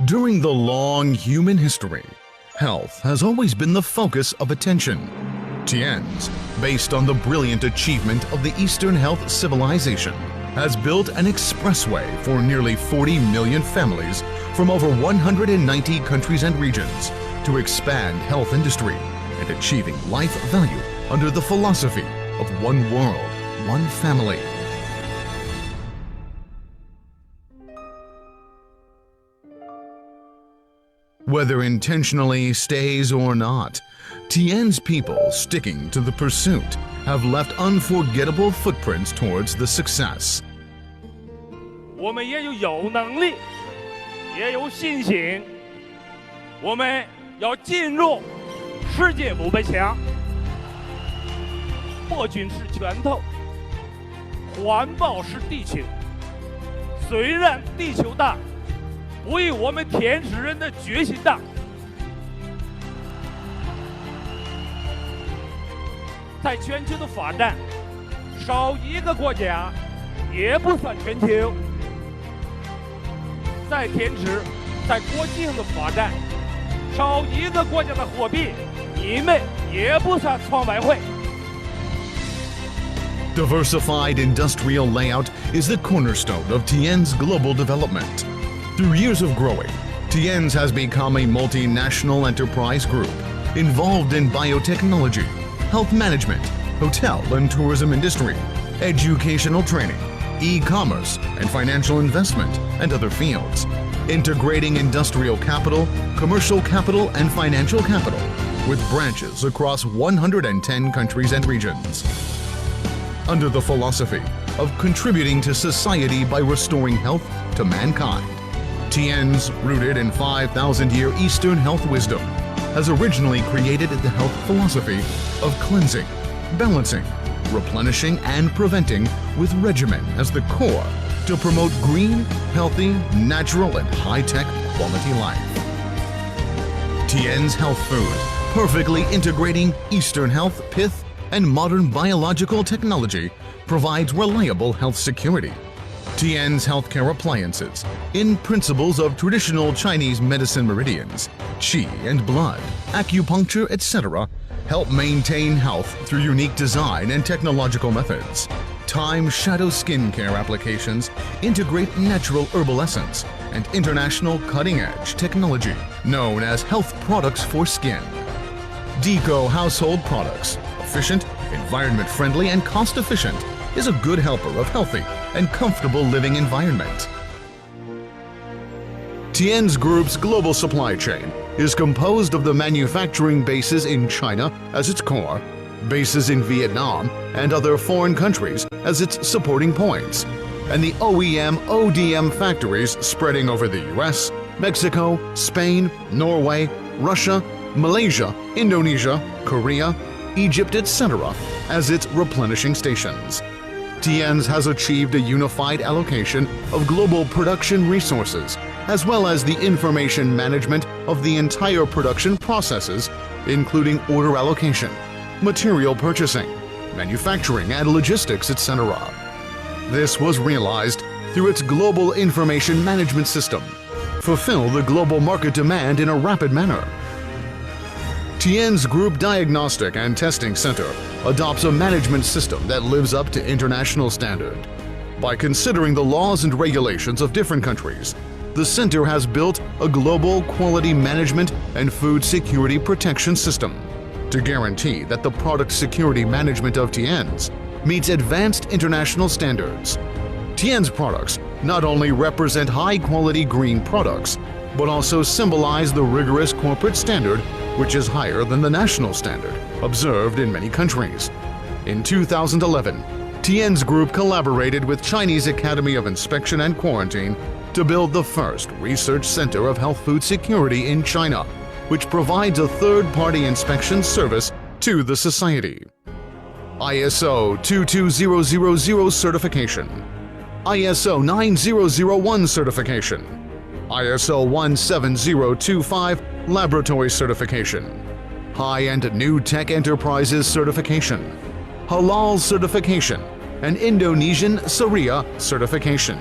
During the long human history, health has always been the focus of attention. Tian's, based on the brilliant achievement of the Eastern health civilization, has built an expressway for nearly 40 million families from over 190 countries and regions to expand health industry and achieving life value under the philosophy of one world, one family. Whether intentionally stays or not, Tian's people sticking to the pursuit have left unforgettable footprints towards the success. 我们也有能力，也有信心，我们要进入世界500强。破军是拳头，环抱是地球。虽然地球大，不与我们天使人的决心大。在全球的发展，少一个国家也不算全球。在天池，在国际上的发展，少一个国家的货币，你们也不算创外汇。Diversified industrial layout is the cornerstone of Tian's global development. Through years of growing, Tian's has become a multinational enterprise group involved in biotechnology, health management, hotel and tourism industry, educational training, e-commerce, and financial investment, and other fields, integrating industrial capital, commercial capital, and financial capital, with branches across 110 countries and regions. Under the philosophy of contributing to society by restoring health to mankind, Tian's, rooted in 5,000-year Eastern health wisdom, has originally created the health philosophy of cleansing, balancing, replenishing, and preventing with regimen as the core to promote green, healthy, natural, and high-tech quality life. Tian's Health Food, perfectly integrating Eastern health, pith, and modern biological technology, provides reliable health security. Tian's healthcare appliances, in principles of traditional Chinese medicine meridians, qi and blood, acupuncture, etc., help maintain health through unique design and technological methods. Time Shadow skincare applications integrate natural herbal essence and international cutting-edge technology known as health products for skin. Deco household products, efficient, environment-friendly, and cost-efficient, is a good helper of healthy and comfortable living environment. Tian's Group's global supply chain is composed of the manufacturing bases in China as its core, bases in Vietnam and other foreign countries as its supporting points, and the OEM/ODM factories spreading over the US, Mexico, Spain, Norway, Russia, Malaysia, Indonesia, Korea, Egypt, etc. as its replenishing stations. Tian's has achieved a unified allocation of global production resources, as well as the information management of the entire production processes, including order allocation, material purchasing, manufacturing and logistics, etc. This was realized through its global information management system, fulfill the global market demand in a rapid manner. Tian's Group Diagnostic and Testing Center adopts a management system that lives up to international standard. By considering the laws and regulations of different countries, the center has built a global quality management and food security protection system to guarantee that the product security management of Tian's meets advanced international standards. Tian's products not only represent high-quality green products, but also symbolize the rigorous corporate standard which is higher than the national standard, observed in many countries. In 2011, Tian's Group collaborated with Chinese Academy of Inspection and Quarantine to build the first research center of health food security in China, which provides a third-party inspection service to the society. ISO 22000 certification, ISO 9001 certification, ISO 17025 laboratory certification, high-end new tech enterprises certification, halal certification, and Indonesian Sharia certification.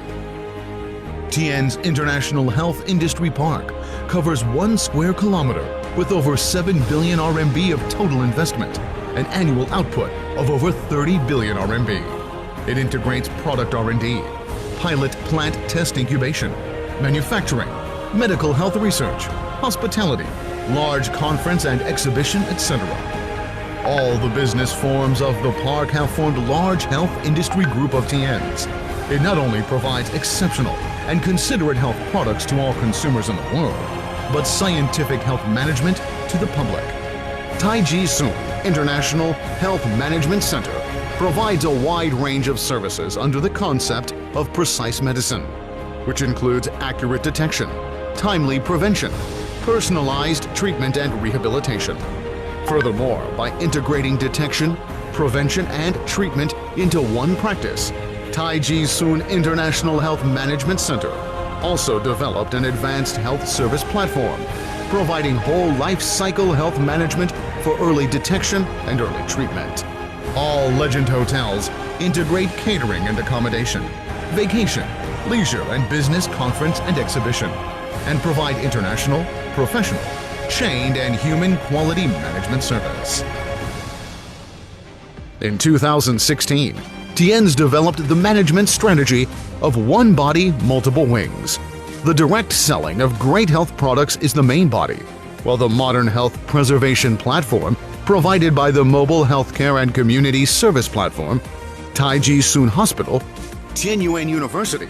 Tian's International Health Industry Park covers 1 square kilometer with over 7 billion RMB of total investment, an annual output of over 30 billion RMB. It integrates product R&D, pilot plant test incubation, manufacturing, medical health research, hospitality, large conference and exhibition, etc. All the business forms of the park have formed large health industry group of Tian's. It not only provides exceptional and considerate health products to all consumers in the world, but scientific health management to the public. Taiji Sun International Health Management Center provides a wide range of services under the concept of precise medicine, which includes accurate detection, timely prevention, personalized treatment and rehabilitation. Furthermore, by integrating detection, prevention and treatment into one practice, Taiji Sun International Health Management Center also developed an advanced health service platform, providing whole life cycle health management for early detection and early treatment. All Legend hotels integrate catering and accommodation, vacation, leisure and business conference and exhibition, and provide international, professional, chained and human quality management service. In 2016, Tian's developed the management strategy of one body, multiple wings. The direct selling of great health products is the main body, while the modern health preservation platform provided by the Mobile Healthcare and Community Service Platform, Taiji Sun Hospital, Tianyuan University,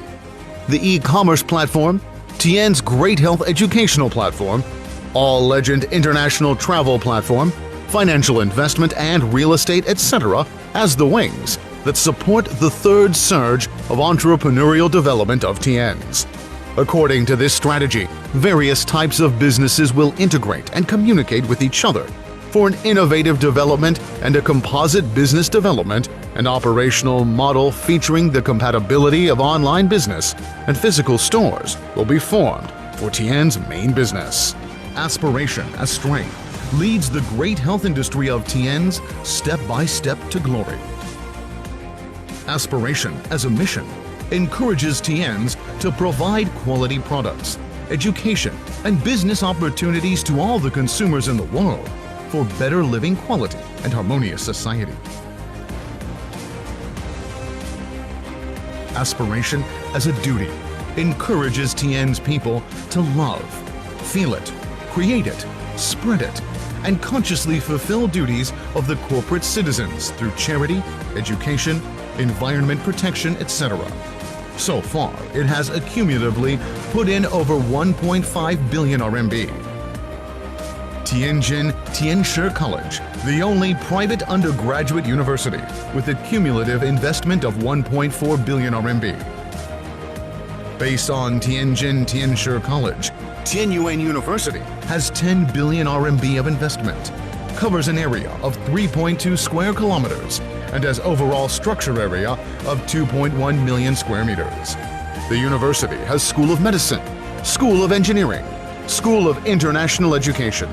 the e-commerce platform, Tian's Great Health Educational Platform, All Legend International Travel Platform, financial investment and real estate, etc. as the wings that support the third surge of entrepreneurial development of Tian's. According to this strategy, various types of businesses will integrate and communicate with each other for an innovative development, and a composite business development and operational model featuring the compatibility of online business and physical stores will be formed for Tian's main business. Aspiration as strength leads the great health industry of Tian's step by step to glory. Aspiration as a mission encourages Tian's to provide quality products, education, and business opportunities to all the consumers in the world for better living quality and harmonious society. Aspiration as a duty encourages Tian's people to love, feel it, create it, spread it, and consciously fulfill duties of the corporate citizens through charity, education, environment protection, etc. So far, it has accumulatively put in over 1.5 billion RMB. Tianjin Tianshi College, the only private undergraduate university with a cumulative investment of 1.4 billion RMB. Based on Tianjin Tianshi College, Tianyuan University has 10 billion RMB of investment, covers an area of 3.2 square kilometers, and has overall structure area of 2.1 million square meters. The university has School of Medicine, School of Engineering, School of International Education,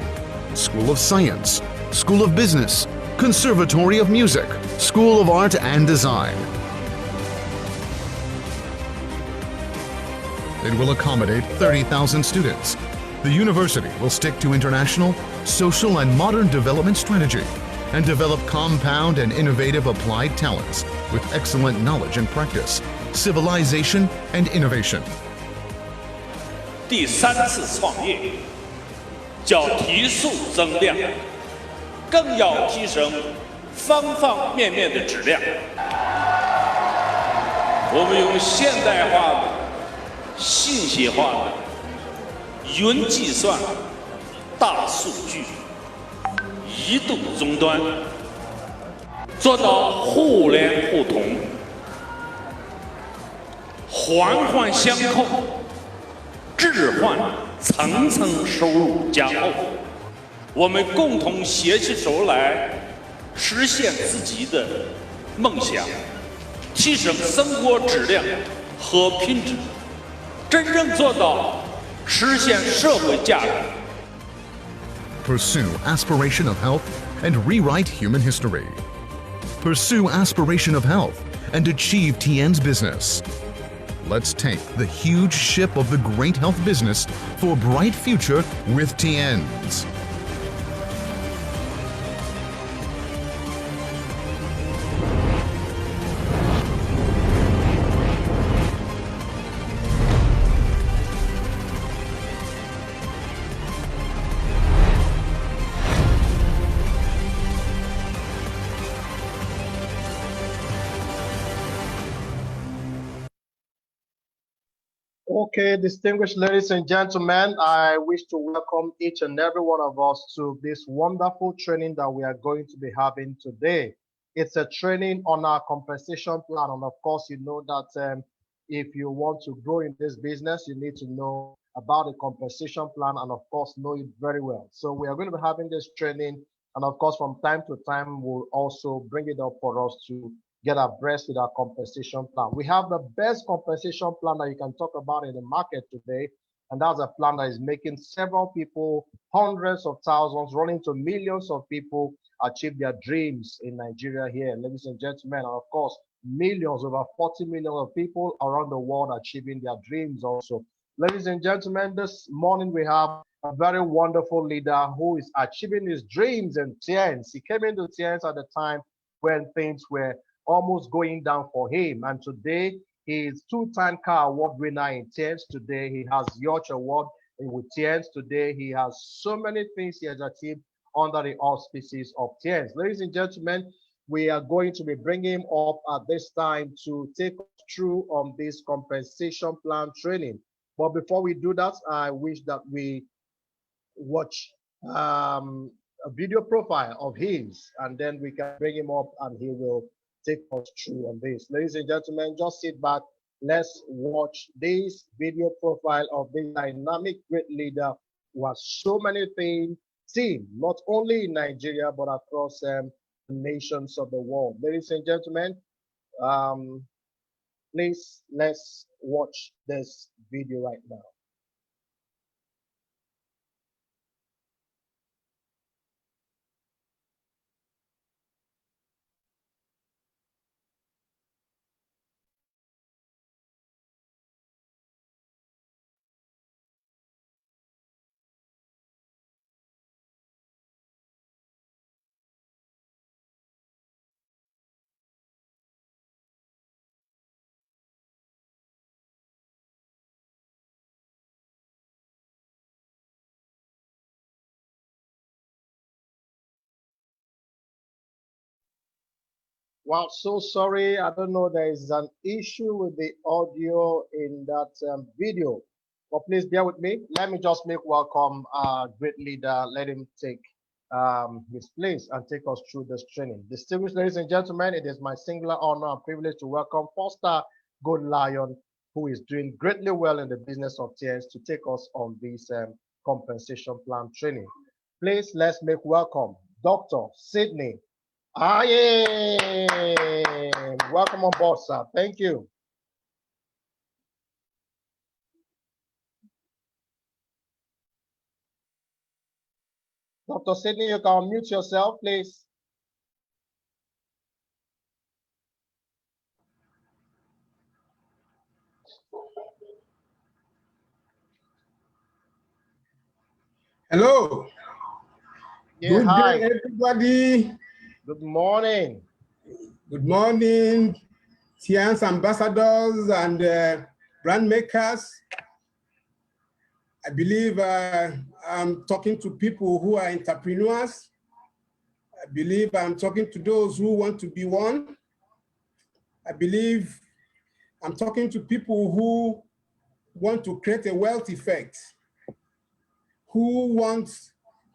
School of Science, School of Business, Conservatory of Music, School of Art and Design. It will accommodate 30,000 students. The university will stick to international, social, and modern development strategy and develop compound and innovative applied talents with excellent knowledge and practice, civilization, and innovation. 第3次创业叫提速增量，更要提升方方面面的质量。我们用现代化的、信息化的、云计算、大数据、移动终端，做到互联互通、环环相扣、置换层层收入加厚。我们共同携起手来，实现自己的梦想，提升生活质量和品质，真正做到实现社会价值。 Pursue aspiration of health and rewrite human history. Pursue aspiration of health and achieve Tian's business. Let's take the huge ship of the great health business for a bright future with Tian's. Okay, distinguished ladies and gentlemen, I wish to welcome each and every one of us to this wonderful training that we are going to be having today. It's a training on our compensation plan. And of course, you know that if you want to grow in this business, you need to know about the compensation plan and of course, know it very well. So we are going to be having this training. And of course, from time to time, we'll also bring it up for us to get abreast with our compensation plan. We have the best compensation plan that you can talk about in the market today. And that's a plan that is making several people, hundreds of thousands, running to millions of people achieve their dreams in Nigeria here, ladies and gentlemen. And of course, millions, over 40 million of people around the world achieving their dreams also. Ladies and gentlemen, this morning we have a very wonderful leader who is achieving his dreams in Tian's. He came into Tian's at the time when things were almost going down for him. And today, he is two-time car award winner in Tian's. Today, he has Yacht Award with Tian's. Today, he has so many things he has achieved under the auspices of Tian's. Ladies and gentlemen, we are going to be bringing him up at this time to take us through on this compensation plan training. But before we do that, I wish that we watch a video profile of his, and then we can bring him up and he will take us through on this. Ladies and gentlemen, just sit back. Let's watch this video profile of this dynamic great leader who has so many things seen, not only in Nigeria, but across the nations of the world. Ladies and gentlemen, please, let's watch this video right now. Wow, so sorry. I don't know. There is an issue with the audio in that video. But please bear with me. Let me just make welcome our great leader. Let him take his place and take us through this training. Distinguished ladies and gentlemen, it is my singular honor and privilege to welcome Foster Gold Lion, who is doing greatly well in the business of Tian's, to take us on this compensation plan training. Please, let's make welcome Dr. Sydney. Welcome on board, sir. Thank you. Dr. Sydney, you can unmute yourself, please. Hello. Yeah, Good hi. day, everybody. Good morning. Good morning, Tian's ambassadors and brand makers. I believe I'm talking to people who are entrepreneurs. I believe I'm talking to those who want to be one. I believe I'm talking to people who want to create a wealth effect, who want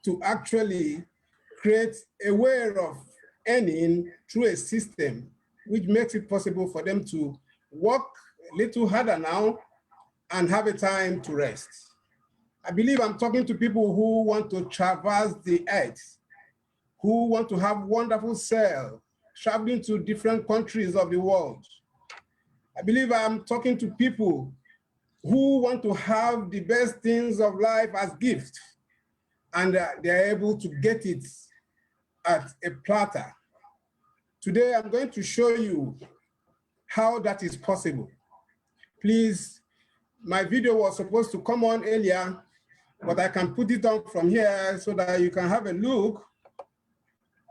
to actually create a way of earning through a system which makes it possible for them to work a little harder now and have a time to rest. I believe I'm talking to people who want to traverse the earth, who want to have wonderful sail, traveling to different countries of the world. I believe I'm talking to people who want to have the best things of life as gifts, and they're able to get it at a platter. Today, I'm going to show you how that is possible. Please, my video was supposed to come on earlier, but I can put it on from here so that you can have a look.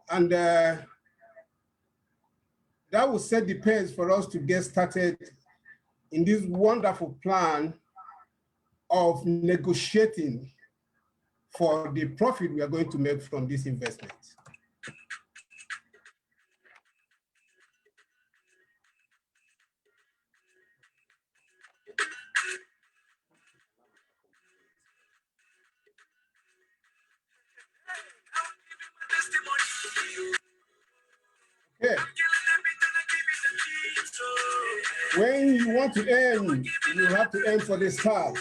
And that will set the pace for us to get started in this wonderful plan of negotiating for the profit we are going to make from this investment. Okay. When you want to aim, you have to aim for the stars.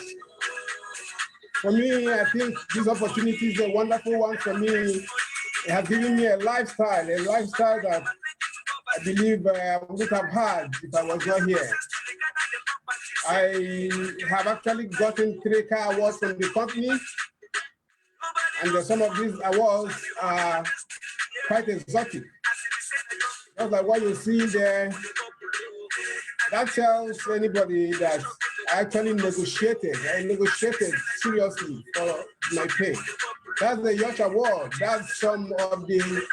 For me, I think this opportunity is a wonderful one for me. It has given me a lifestyle that I believe I would have had if I was not here. I have actually gotten 3 car awards from the company, and some of these awards are quite exotic. Just like what you see there, that tells anybody that I actually negotiated. I negotiated seriously for my pay. That's the Yacht Award. That's some of the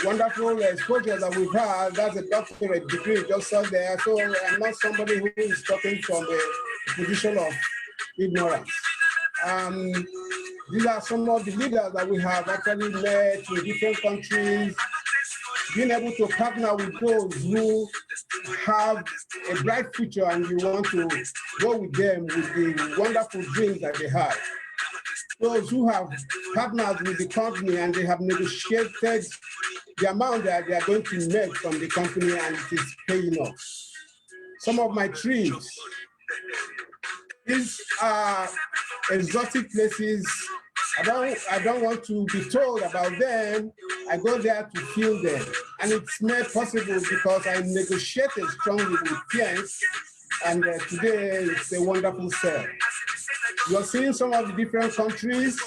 wonderful exposure that we've had. That's a doctorate degree just so there. So I'm not somebody who is talking from a position of ignorance. These are some of the leaders that we have actually met in different countries, being able to partner with those who have a bright future and you want to go with them with the wonderful dreams that they have. Those who have partnered with the company and they have negotiated the amount that they are going to make from the company and it is paying off. Some of my trips, these are exotic places. I don't want to be told about them. I go there to feel them. And it's made possible because I negotiated strongly with clients, and today it's a wonderful sale. You're seeing some of the different countries,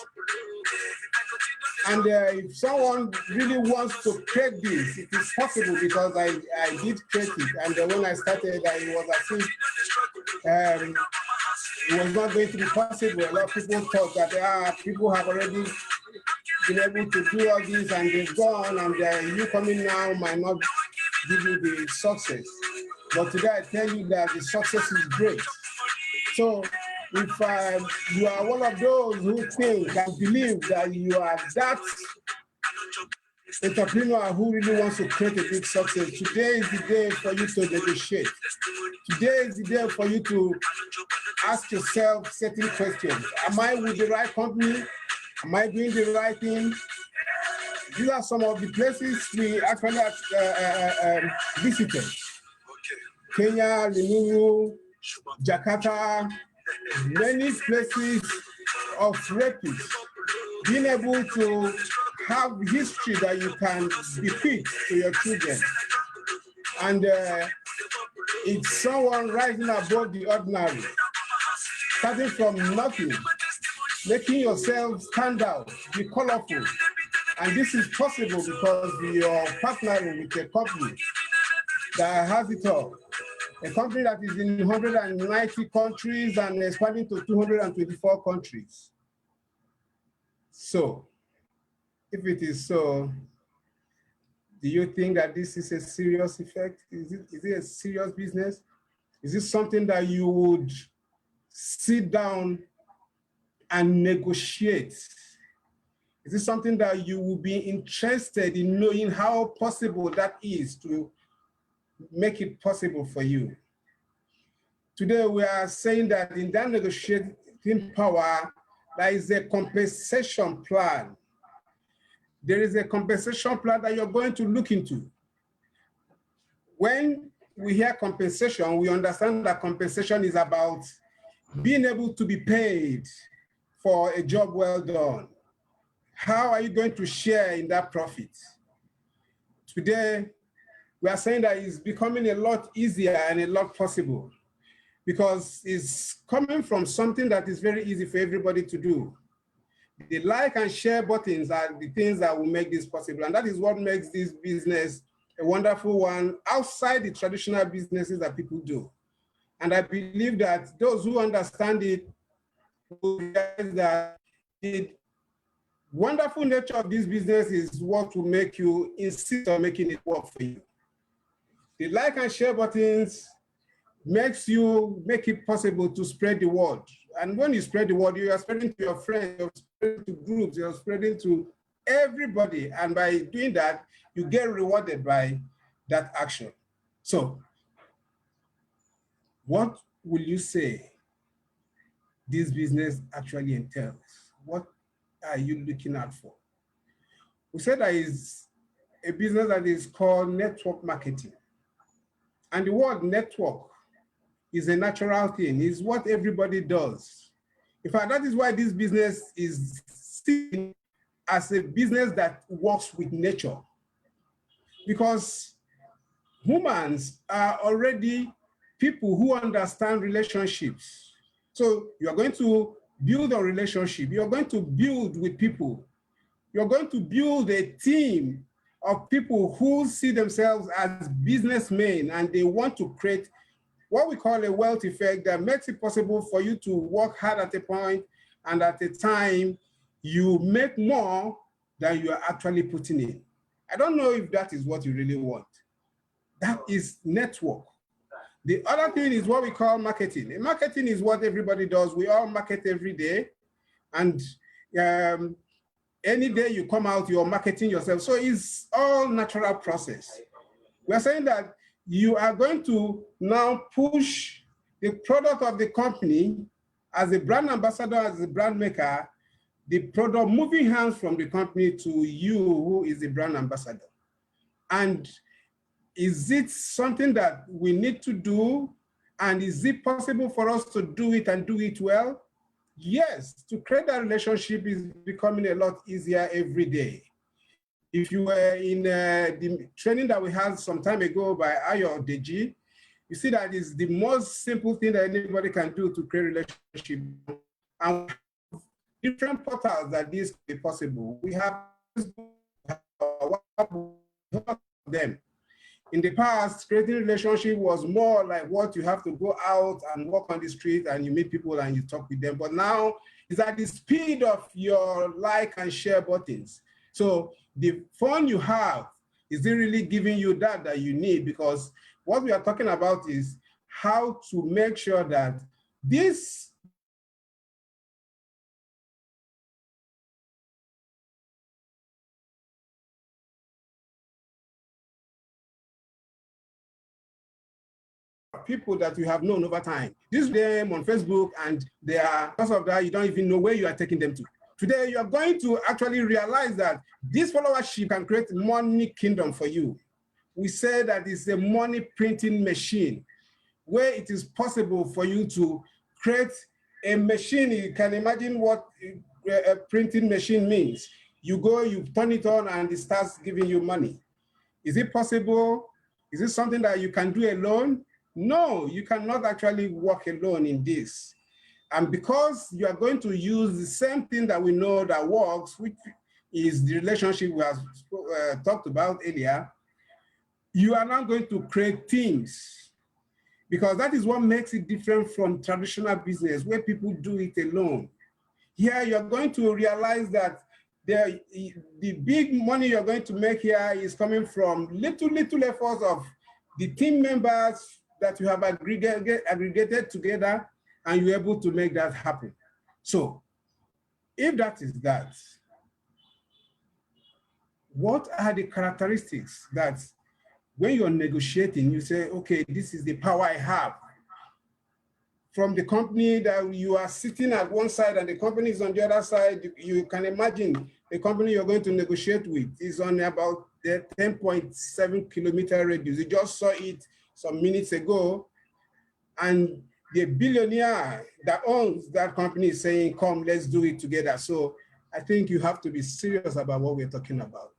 and if someone really wants to create this, it is possible because I did create it. And when I started, it was as if it was not going to be possible. A lot of people thought that people have already been able to do all this and they've gone, and you coming now might not give you the success. But today I tell you that the success is great. So if you are one of those who think and believe that you are that entrepreneur who really wants to create a big success, today is the day for you to negotiate. Today is the day for you to ask yourself certain questions. Am I with the right company? Am I doing the right thing? These are some of the places we actually visited. Kenya, Limuru, Jakarta, many places of repute. Being able to have history that you can bequeath to your children. And it's someone rising above the ordinary, starting from nothing, making yourself stand out, be colorful. And this is possible because you're partnering with a company that has it all. A company that is in 190 countries and expanding to 224 countries. So, if it is so, do you think that this is a serious effect? Is it a serious business? Is it something that you would sit down and negotiate? Is it something that you will be interested in knowing how possible that is to make it possible for you? Today, we are saying that in that negotiating power, there is a compensation plan. There is a compensation plan that you're going to look into. When we hear compensation, we understand that compensation is about being able to be paid for a job well done. How are you going to share in that profit? Today, we are saying that it's becoming a lot easier and a lot possible because it's coming from something that is very easy for everybody to do. The like and share buttons are the things that will make this possible. And that is what makes this business a wonderful one outside the traditional businesses that people do. And I believe that those who understand it will realize that the wonderful nature of this business is what will make you insist on making it work for you. The like and share buttons make it possible to spread the word. And when you spread the word, you are spreading to your friends, you're spreading to groups, you're spreading to everybody. And by doing that, you get rewarded by that action. So what will you say this business actually entails? What are you looking out for? We said there is a business that is called network marketing. And the word network is a natural thing, it's what everybody does. In fact, that is why this business is seen as a business that works with nature. Because humans are already people who understand relationships. So you're going to build a relationship, you're going to build with people, you're going to build a team of people who see themselves as businessmen and they want to create what we call a wealth effect that makes it possible for you to work hard at a point and at a time you make more than you are actually putting in. I don't know if that is what you really want. That is network. The other thing is what we call marketing. And marketing is what everybody does. We all market every day. And any day you come out, you're marketing yourself. So it's all natural process. We're saying that you are going to now push the product of the company as a brand ambassador, as a brand maker, the product moving hands from the company to you, who is the brand ambassador. And is it something that we need to do? And is it possible for us to do it and do it well? Yes, to create that relationship is becoming a lot easier every day. If you were in the training that we had some time ago by Ayo Deji, you see that is the most simple thing that anybody can do to create a relationship. And different portals that this can be possible. We have them. In the past, creating a relationship was more like what you have to go out and walk on the street and you meet people and you talk with them. But now it's at the speed of your like and share buttons. So the phone you have, is it really giving you that you need? Because what we are talking about is how to make sure that this people that you have known over time. This is them on Facebook and they are, because of that, you don't even know where you are taking them to. Today, you are going to actually realize that this followership can create money kingdom for you. We say that it's a money printing machine where it is possible for you to create a machine. You can imagine what a printing machine means. You go, you turn it on and it starts giving you money. Is it possible? Is it something that you can do alone? No, you cannot actually work alone in this. And because you are going to use the same thing that we know that works, which is the relationship we have talked about earlier, you are now going to create teams, because that is what makes it different from traditional business where people do it alone. Here, you're going to realize that the big money you're going to make here is coming from little efforts of the team members that you have aggregated together, and you're able to make that happen. So if that is that, what are the characteristics that when you're negotiating, you say, okay, this is the power I have from the company that you are sitting at one side and the company is on the other side? You can imagine the company you're going to negotiate with is on about the 10.7 kilometer radius. You just saw it some minutes ago, and the billionaire that owns that company is saying, come, let's do it together. So I think you have to be serious about what we're talking about.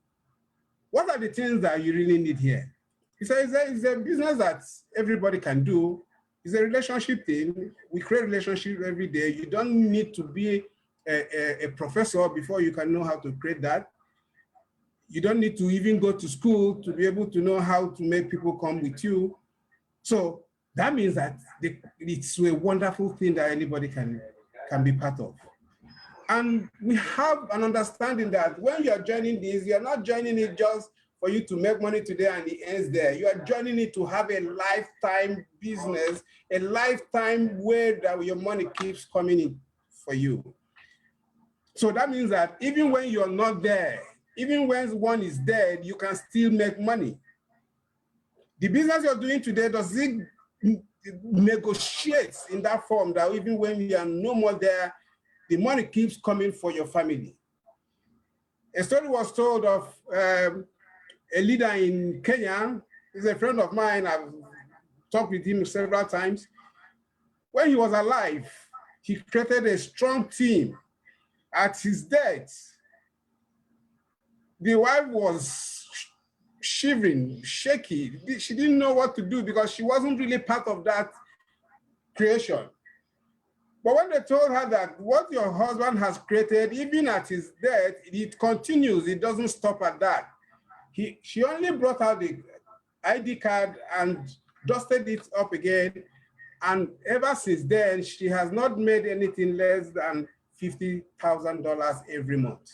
What are the things that you really need here? It's a business that everybody can do. It's a relationship thing. We create relationships every day. You don't need to be a professor before you can know how to create that. You don't need to even go to school to be able to know how to make people come with you. So that means that it's a wonderful thing that anybody can be part of. And we have an understanding that when you're joining this, you're not joining it just for you to make money today and it ends there. You are joining it to have a lifetime business, a lifetime way that your money keeps coming in for you. So that means that even when you're not there, even when one is dead, you can still make money. The business you're doing today, does it negotiate in that form that even when you are no more there, the money keeps coming for your family? A story was told of a leader in Kenya. He's a friend of mine. I've talked with him several times. When he was alive, he created a strong team. At his death, the wife was shivering, shaky. She didn't know what to do because she wasn't really part of that creation. But when they told her that what your husband has created, even at his death, it continues, it doesn't stop at that. She only brought out the ID card and dusted it up again. And ever since then, she has not made anything less than $50,000 every month.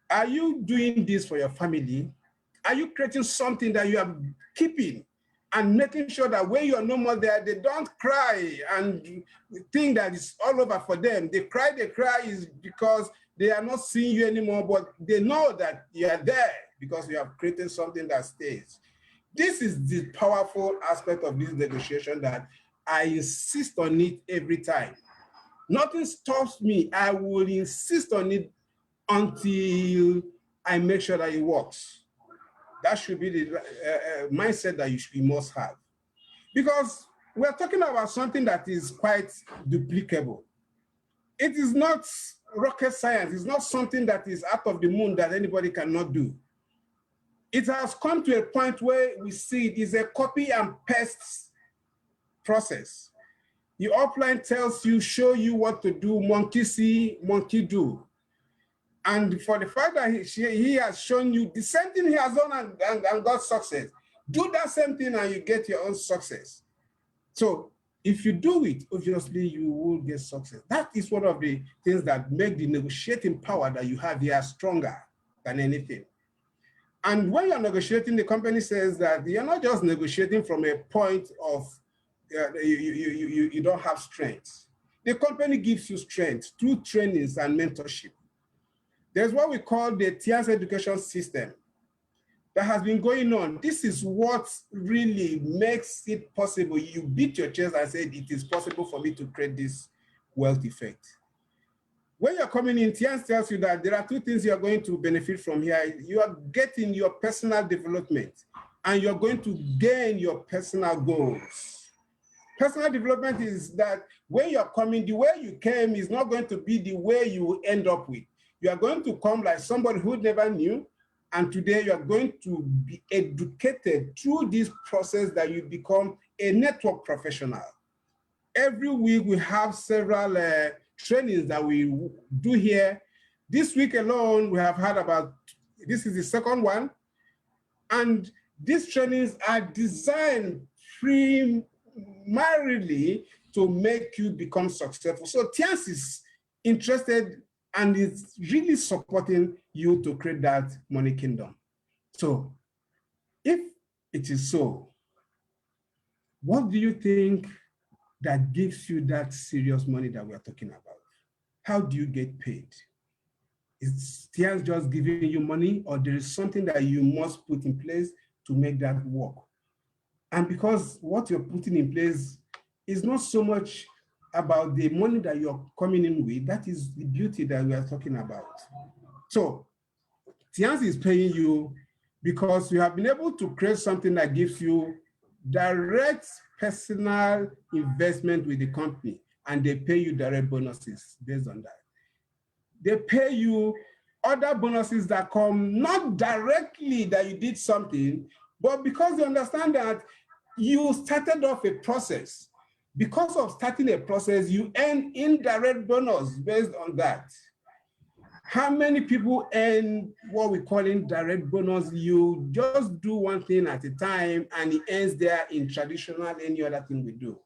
Are you doing this for your family? Are you creating something that you are keeping and making sure that when you are no more there, they don't cry and think that it's all over for them? They cry is because they are not seeing you anymore, but they know that you are there because you have created something that stays. This is the powerful aspect of this negotiation that I insist on it every time. Nothing stops me. I will insist on it until I make sure that it works. That should be the mindset that you must have. Because we're talking about something that is quite duplicable. It is not rocket science. It's not something that is out of the moon that anybody cannot do. It has come to a point where we see it is a copy and paste process. The upline tells you, show you what to do, monkey see, monkey do. And for the fact that he has shown you the same thing he has done and got success, do that same thing and you get your own success. So if you do it, obviously you will get success. That is one of the things that make the negotiating power that you have here stronger than anything. And when you're negotiating, the company says that you're not just negotiating from a point of you don't have strength. The company gives you strength through trainings and mentorship. There's what we call the TIANS education system that has been going on. This is what really makes it possible. You beat your chest and say, it is possible for me to create this wealth effect. When you're coming in, TIANS tells you that there are two things you're going to benefit from here. You are getting your personal development and you're going to gain your personal goals. Personal development is that when you're coming, the way you came is not going to be the way you will end up with. You are going to come like somebody who never knew, and today you are going to be educated through this process that you become a network professional. Every week we have several trainings that we do here. This week alone, we have had this is the second one, and these trainings are designed primarily to make you become successful. So TIANS is interested and it's really supporting you to create that money kingdom. So if it is so, what do you think that gives you that serious money that we are talking about? How do you get paid? Is TIANS just giving you money, or there is something that you must put in place to make that work? And because what you're putting in place is not so much about the money that you're coming in with, that is the beauty that we are talking about. So TIANS is paying you because you have been able to create something that gives you direct personal investment with the company, and they pay you direct bonuses based on that. They pay you other bonuses that come not directly that you did something, but because they understand that you started off a process. Because of starting a process, you earn indirect bonus based on that. How many people earn what we call in direct bonus? You just do one thing at a time and it ends there in traditional any other thing we do.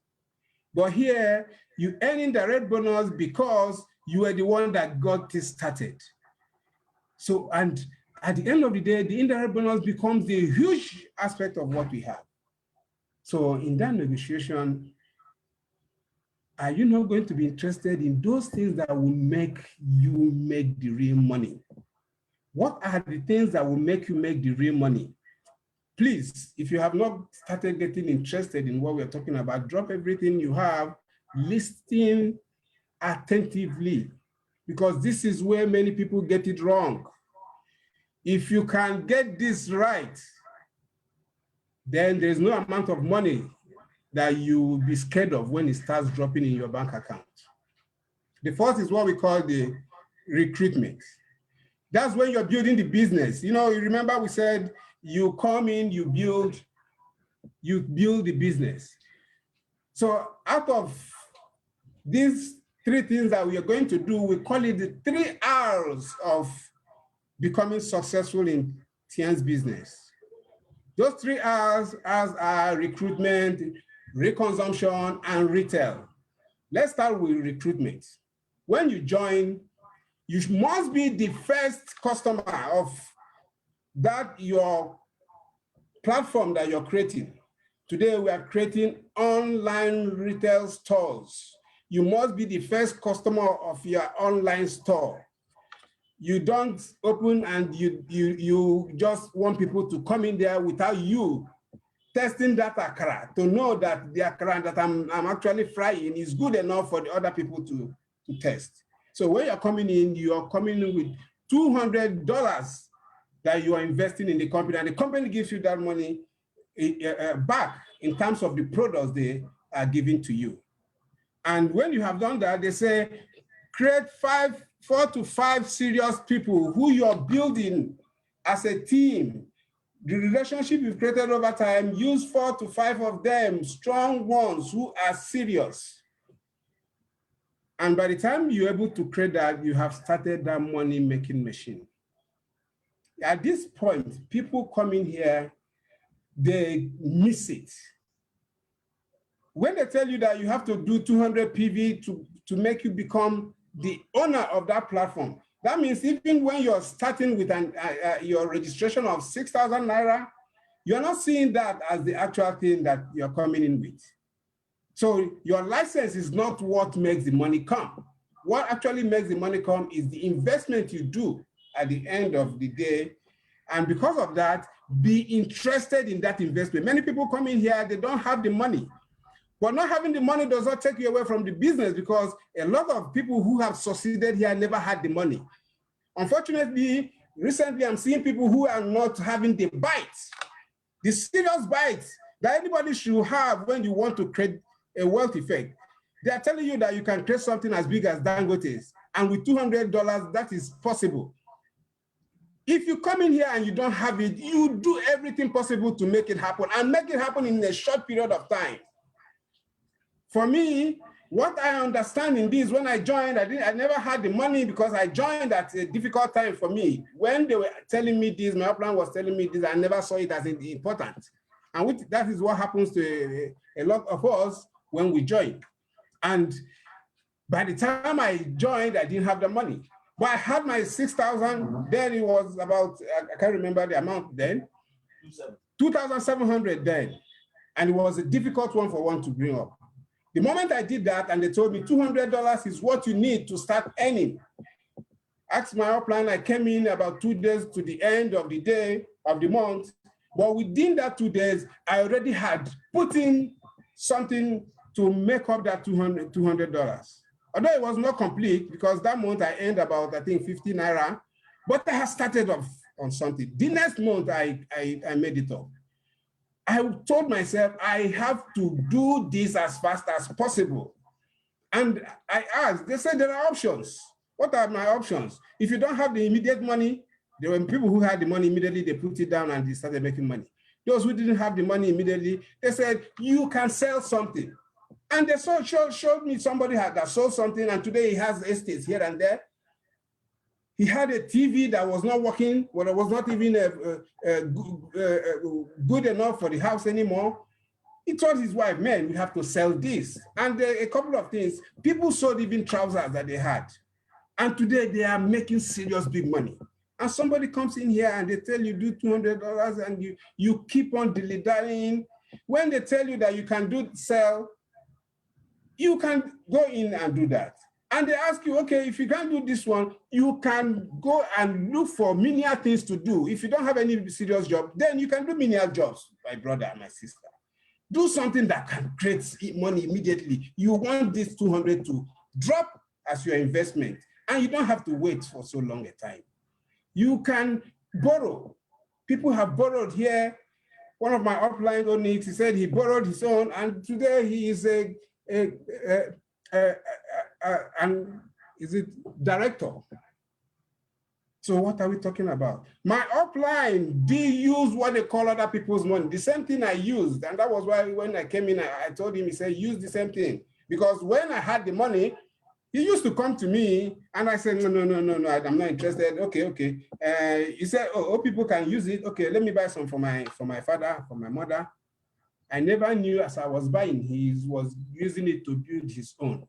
But here, you earn indirect bonus because you are the one that got this started. So, and at the end of the day, the indirect bonus becomes a huge aspect of what we have. So in that negotiation, are you not going to be interested in those things that will make you make the real money? What are the things that will make you make the real money? Please, if you have not started getting interested in what we're talking about, drop everything you have, listen attentively, because this is where many people get it wrong. If you can get this right, then there's no amount of money that you will be scared of when it starts dropping in your bank account. The first is what we call the recruitment. That's when you're building the business. You know, you remember we said you come in, you build the business. So out of these three things that we are going to do, we call it the 3 R's of becoming successful in Tian's business. Those 3 R's are recruitment, reconsumption, and retail. Let's start with recruitment. When you join, you must be the first customer of that your platform that you're creating. Today, we are creating online retail stores. You must be the first customer of your online store. You don't open and you just want people to come in there without you testing that akara to know that the akara that I'm actually frying is good enough for the other people to test. So when you're coming in with $200 that you are investing in the company, and the company gives you that money back in terms of the products they are giving to you. And when you have done that, they say, create 4 to 5 serious people who you're building as a team. The relationship you've created over time, use 4 to 5 of them, strong ones who are serious. And by the time you're able to create that, you have started that money-making machine. At this point, people come in here, they miss it. When they tell you that you have to do 200 PV to make you become the owner of that platform, that means even when you're starting with your registration of 6,000 Naira, you're not seeing that as the actual thing that you're coming in with. So your license is not what makes the money come. What actually makes the money come is the investment you do at the end of the day. And because of that, be interested in that investment. Many people come in here, they don't have the money. But not having the money does not take you away from the business, because a lot of people who have succeeded here never had the money. Unfortunately, recently I'm seeing people who are not having the bites, the serious bites that anybody should have when you want to create a wealth effect. They are telling you that you can create something as big as Dangote's, and with $200, that is possible. If you come in here and you don't have it, you do everything possible to make it happen, and make it happen in a short period of time. For me, what I understand in this, when I joined, I never had the money because I joined at a difficult time for me. When they were telling me this, my plan was telling me this, I never saw it as important. And that is what happens to a lot of us when we join. And by the time I joined, I didn't have the money. But I had my 6,000, then it was about, I can't remember the amount then, 2,700 then. And it was a difficult one for one to bring up. The moment I did that and they told me $200 is what you need to start earning. Asked my upline, I came in about 2 days to the end of the day of the month. But within that 2 days, I already had put in something to make up that $200. Although it was not complete, because that month I earned about, I think, 50 Naira, but I had started off on something. The next month I made it up. I told myself I have to do this as fast as possible. And I asked, they said there are options. What are my options? If you don't have the immediate money, there were people who had the money immediately, they put it down and they started making money. Those who didn't have the money immediately, they said, you can sell something. And they showed me somebody that sold something, and today he has estates here and there. He had a TV that was not working, or it was not even good enough for the house anymore. He told his wife, man, we have to sell this. And a couple of things, people sold even trousers that they had. And today they are making serious big money. And somebody comes in here and they tell you do $200 and you keep on dilly-dallying. When they tell you that you can sell, you can go in and do that. And they ask you, okay, if you can't do this one, you can go and look for menial things to do. If you don't have any serious job, then you can do menial jobs, my brother and my sister. Do something that can create money immediately. You want this 200 to drop as your investment, and you don't have to wait for so long a time. You can borrow. People have borrowed here. One of my upline owners, he said he borrowed his own, and today he is director. So what are we talking about? My upline did use what they call other people's money. The same thing I used, and that was why when I came in, I told him, he said, use the same thing. Because when I had the money, he used to come to me, and I said, no, I'm not interested. Okay. He said, oh, people can use it. Okay, let me buy some for my father, for my mother. I never knew as I was buying, he was using it to build his own.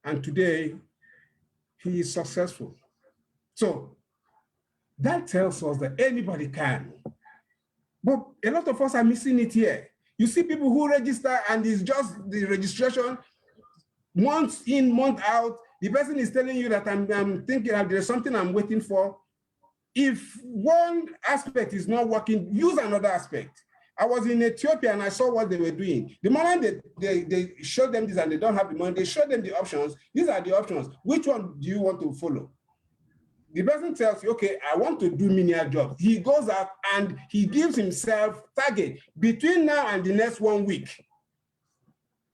And today, he is successful. So that tells us that anybody can. But a lot of us are missing it here. You see people who register and it's just the registration, month in, month out. The person is telling you that I'm thinking there's something I'm waiting for. If one aspect is not working, use another aspect. I was in Ethiopia and I saw what they were doing. The moment they showed them this and they don't have the money, they showed them the options. These are the options. Which one do you want to follow? The person tells you, okay, I want to do menial jobs. He goes out and he gives himself target between now and the next 1 week.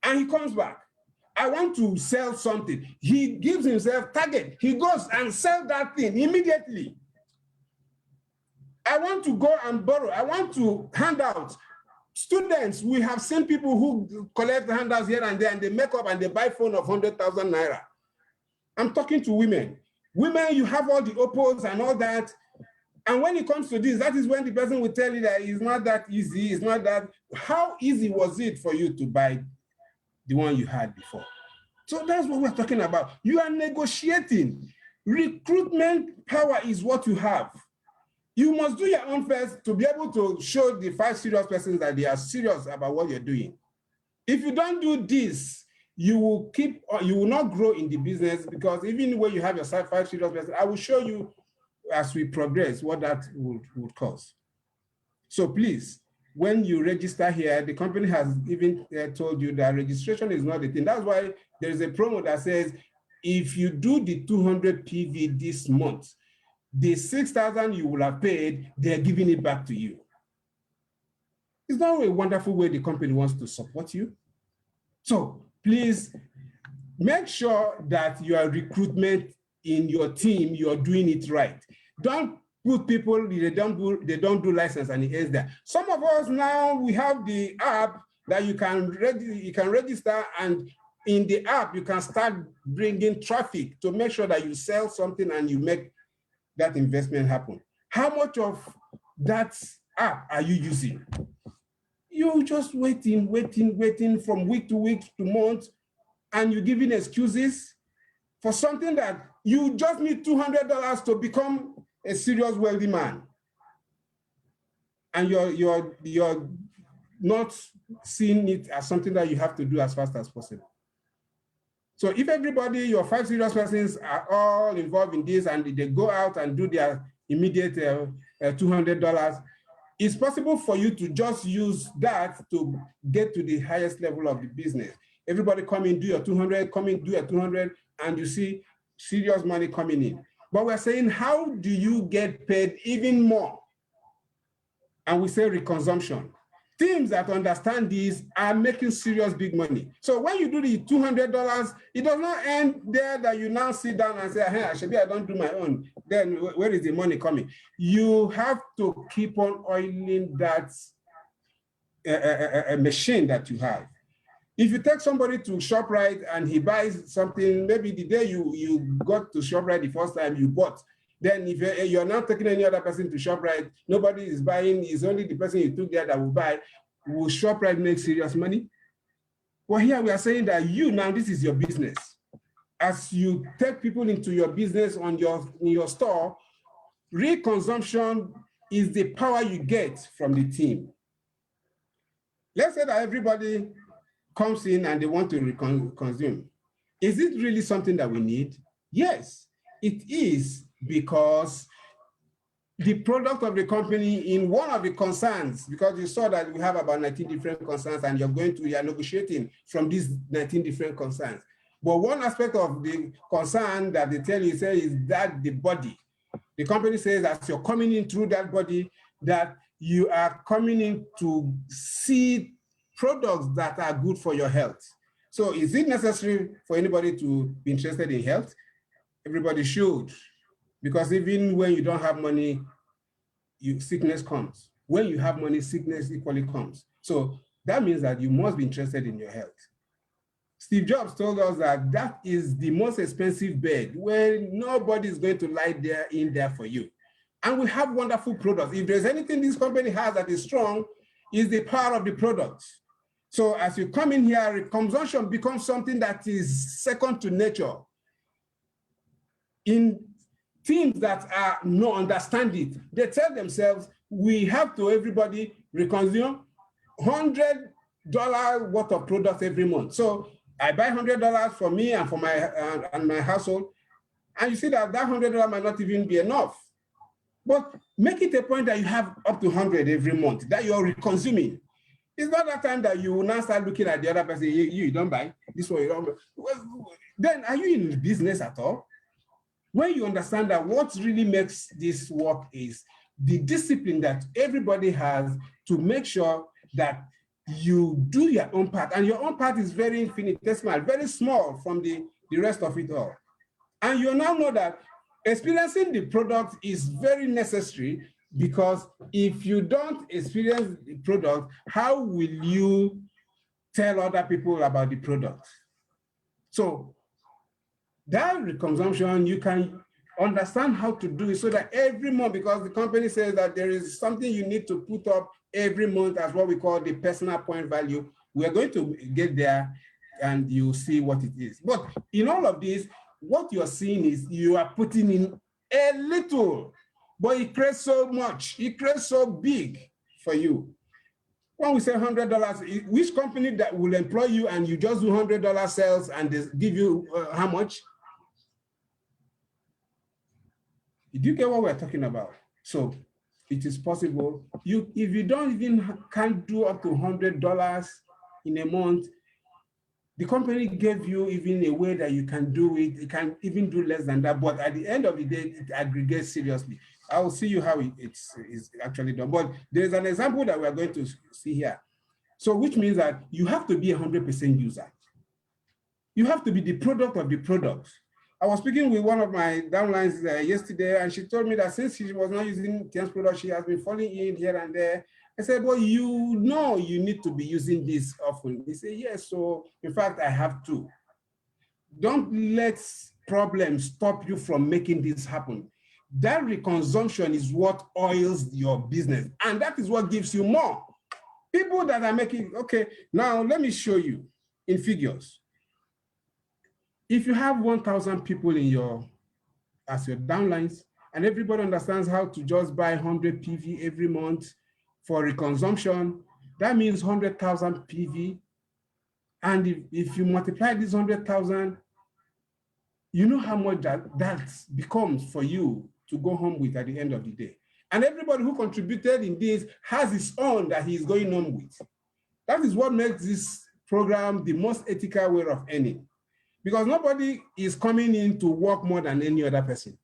And he comes back. I want to sell something. He gives himself target. He goes and sells that thing immediately. I want to go and borrow. I want to hand out. Students, we have seen people who collect handouts here and there and they make up and they buy phone of 100,000 naira. I'm talking to women. Women, you have all the Oppos and all that. And when it comes to this, that is when the person will tell you that it's not that easy. It's not that. How easy was it for you to buy the one you had before? So that's what we're talking about. You are negotiating. Recruitment power is what you have. You must do your own first to be able to show the 5 serious persons that they are serious about what you're doing. If you don't do this, you will not grow in the business, because even when you have your 5 serious persons, I will show you as we progress what that would cause. So please, when you register here, the company has even told you that registration is not the thing. That's why there is a promo that says, if you do the 200 PV this month, the 6,000 you will have paid, they're giving it back to you. It's not a wonderful way the company wants to support you. So please make sure that your recruitment in your team, you're doing it right. Don't put people, they don't do license and it ends there. Some of us now, we have the app that you can register, and in the app, you can start bringing traffic to make sure that you sell something and you make that investment happen. How much of that app are you using? You're just waiting from week to week to month, and you're giving excuses for something that you just need $200 to become a serious wealthy man. And you're not seeing it as something that you have to do as fast as possible. So if everybody, your 5 serious persons are all involved in this and they go out and do their immediate $200, it's possible for you to just use that to get to the highest level of the business. Everybody come in, do your 200, come in, do your 200, and you see serious money coming in. But we're saying, how do you get paid even more? And we say reconsumption. Teams that understand this are making serious big money. So when you do the $200, it does not end there that you now sit down and say, hey, I don't do my own. Then where is the money coming? You have to keep on oiling that machine that you have. If you take somebody to ShopRite and he buys something, maybe the day you got to ShopRite the first time you bought, then if you're not taking any other person to ShopRite, nobody is buying, it's only the person you took there that will buy. Will ShopRite make serious money? Well, here we are saying that now, this is your business. As you take people into your business in your store, real consumption is the power you get from the team. Let's say that everybody comes in and they want to consume. Is it really something that we need? Yes, it is, because the product of the company in one of the concerns, because you saw that we have about 19 different concerns and you're negotiating from these 19 different concerns. But one aspect of the concern that they tell you is that the body. The company says as you're coming in through that body, that you are coming in to see products that are good for your health. So is it necessary for anybody to be interested in health? Everybody should, because even when you don't have money, sickness comes. When you have money, sickness equally comes. So that means that you must be interested in your health. Steve Jobs told us that that is the most expensive bed where nobody is going to lie in there for you. And we have wonderful products. If there's anything this company has that is strong, is the power of the products. So as you come in here, consumption becomes something that is second to nature. In teams that are not understand it, they tell themselves, we have to everybody reconsume $100 worth of products every month. So I buy $100 for me and for my household, and you see that $100 might not even be enough. But make it a point that you have up to 100 every month that you're consuming. It's not that time that you will now start looking at the other person. You don't buy this one. You don't buy. Well, then are you in business at all? When you understand that what really makes this work is the discipline that everybody has to make sure that you do your own part, and your own part is very infinitesimal, very small from the rest of it all. And you now know that experiencing the product is very necessary, because if you don't experience the product, how will you tell other people about the product? So that consumption, you can understand how to do it so that every month, because the company says that there is something you need to put up every month as what we call the personal point value. We are going to get there and you see what it is. But in all of this, what you're seeing is you are putting in a little, but it creates so much, it creates so big for you. When we say $100, which company that will employ you and you just do $100 sales and they give you how much? Do you get what we're talking about? So it is possible. If you can't do up to $100 in a month, the company gave you even a way that you can do it. You can even do less than that. But at the end of the day, it aggregates seriously. I will see you how it's actually done. But there's an example that we're going to see here. So which means that you have to be a 100% user. You have to be the product of the product. I was speaking with one of my downlines yesterday, and she told me that since she was not using TM's product, she has been falling in here and there. I said, well, you know you need to be using this often. He said, yes, so in fact, I have to. Don't let problems stop you from making this happen. That reconsumption is what oils your business, and that is what gives you more. People that are making, okay, now let me show you in figures. If you have 1,000 people as your downlines, and everybody understands how to just buy 100 PV every month for reconsumption, that means 100,000 PV. And if you multiply this 100,000, you know how much that becomes for you to go home with at the end of the day. And everybody who contributed in this has his own that he's going home with. That is what makes this program the most ethical way of earning. Because nobody is coming in to work more than any other person.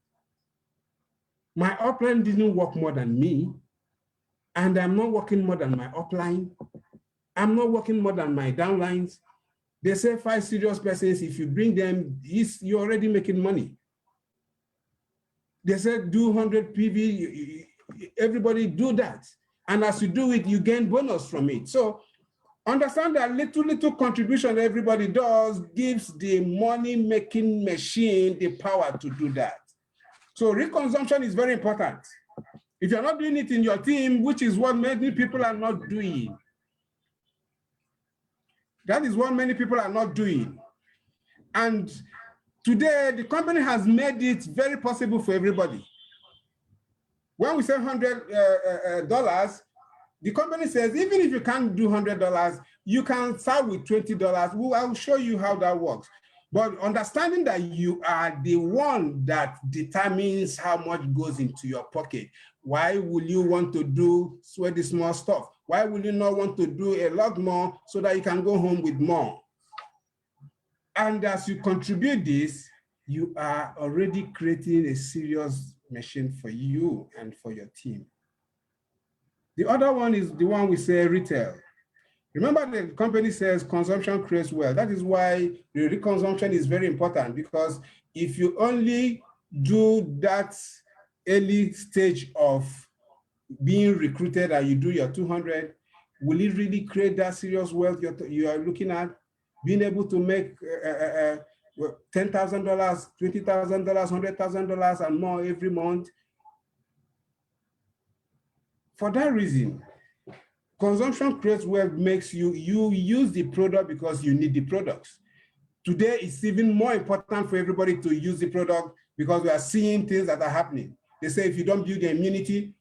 My upline didn't work more than me, and I'm not working more than my upline. I'm not working more than my downlines. They say 5 serious persons, if you bring them, you're already making money. They said do 100 PV, everybody do that. And as you do it, you gain bonus from it. So Understand that little contribution everybody does gives the money-making machine the power to do that. So reconsumption is very important. If you're not doing it in your team, which is what many people are not doing, that is what many people are not doing. And today, the company has made it very possible for everybody. When we say $100, the company says, even if you can't do $100, you can start with $20. I'll show you how that works. But understanding that you are the one that determines how much goes into your pocket. Why will you want to do sweaty small stuff? Why will you not want to do a lot more so that you can go home with more? And as you contribute this, you are already creating a serious machine for you and for your team. The other one is the one we say retail. Remember, the company says consumption creates wealth. That is why the reconsumption is very important, because if you only do that early stage of being recruited and you do your 200, will it really create that serious wealth you are looking at? Being able to make $10,000, $20,000, $100,000 and more every month. For that reason, consumption creates wealth makes you use the product because you need the products. Today, it's even more important for everybody to use the product because we are seeing things that are happening. They say if you don't build the immunity,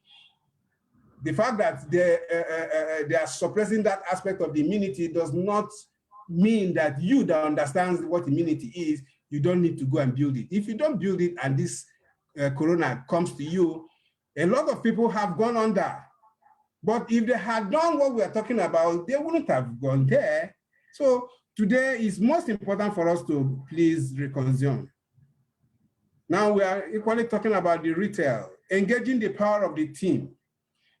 the fact that they are suppressing that aspect of the immunity does not mean that you that understands what immunity is, you don't need to go and build it. If you don't build it and this corona comes to you, a lot of people have gone under. But if they had done what we are talking about, they wouldn't have gone there. So today is most important for us to please reconsume. Now we are equally talking about the retail, engaging the power of the team.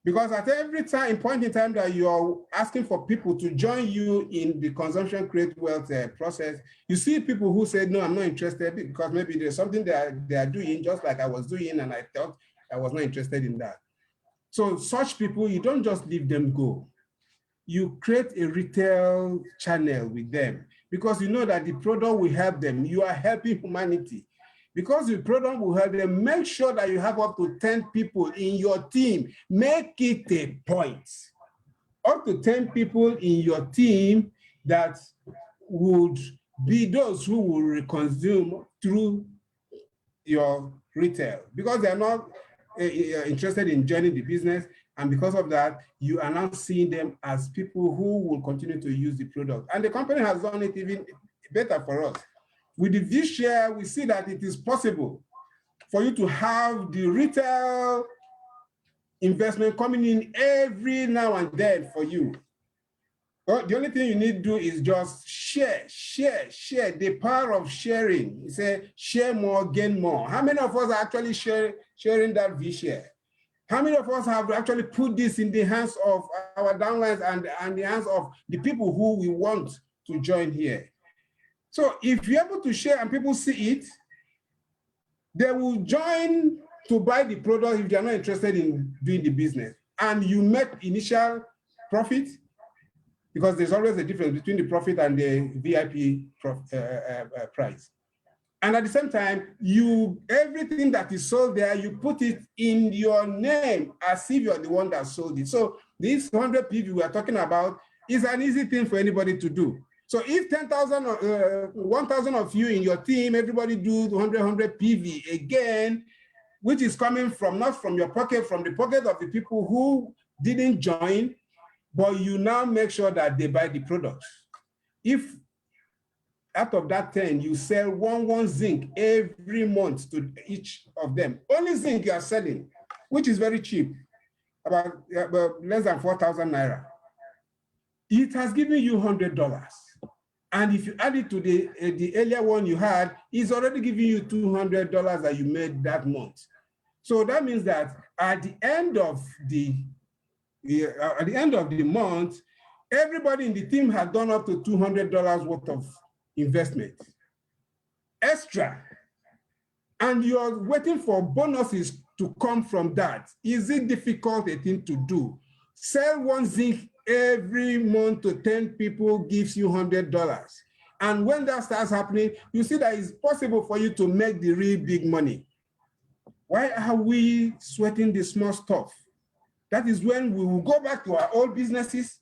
Because at every point in time that you're asking for people to join you in the consumption create wealth process, you see people who say, no, I'm not interested because maybe there's something that they are doing just like I was doing and I thought I was not interested in that. So such people, you don't just leave them go. You create a retail channel with them because you know that the product will help them. You are helping humanity. Because the product will help them, make sure that you have up to 10 people in your team. Make it a point. Up to 10 people in your team that would be those who will consume through your retail because they are not interested in joining the business. And because of that, you are now seeing them as people who will continue to use the product. And the company has done it even better for us. With the vShare, we see that it is possible for you to have the retail investment coming in every now and then for you. But the only thing you need to do is just share. The power of sharing. You say, share more, gain more. How many of us are actually sharing that vShare? How many of us have actually put this in the hands of our downlines and the hands of the people who we want to join here? So if you're able to share and people see it, they will join to buy the product if they're not interested in doing the business. And you make initial profit because there's always a difference between the profit and the VIP price. And at the same time, everything that is sold there, you put it in your name as if you're the one that sold it. So this 100 PV we are talking about is an easy thing for anybody to do. So if 10,000 or 1,000 of you in your team, everybody do 100 PV again, which is coming from, not from your pocket, from the pocket of the people who didn't join, but you now make sure that they buy the products. If out of that 10, you sell one zinc every month to each of them, only zinc you are selling, which is very cheap, about less than 4,000 Naira. It has given you $100. And if you add it to the earlier one you had, it's already giving you $200 that you made that month. So that means that at the end of the month, everybody in the team has done up to $200 worth of investment extra. And you're waiting for bonuses to come from that. Is it difficult a thing to do? Sell one zinc every month to 10 people gives you $100. And when that starts happening, you see that it's possible for you to make the real big money. Why are we sweating the small stuff? That is when we will go back to our old businesses.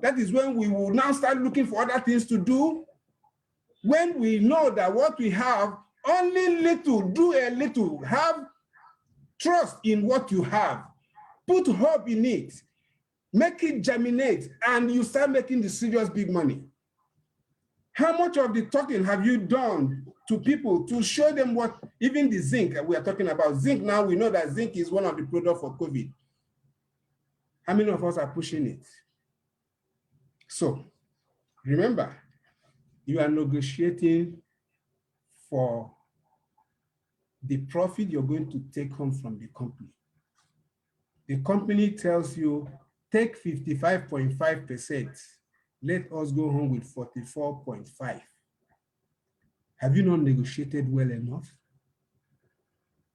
That is when we will now start looking for other things to do. When we know that what we have, only little, do a little, have trust in what you have, put hope in it, make it germinate, and you start making the serious big money. How much of the talking have you done to people to show them what, even the zinc we are talking about? Zinc, now we know that zinc is one of the products for COVID. How many of us are pushing it? So remember, you are negotiating for the profit you're going to take home from the company. The company tells you, take 55.5%. Let us go home with 44.5. Have you not negotiated well enough?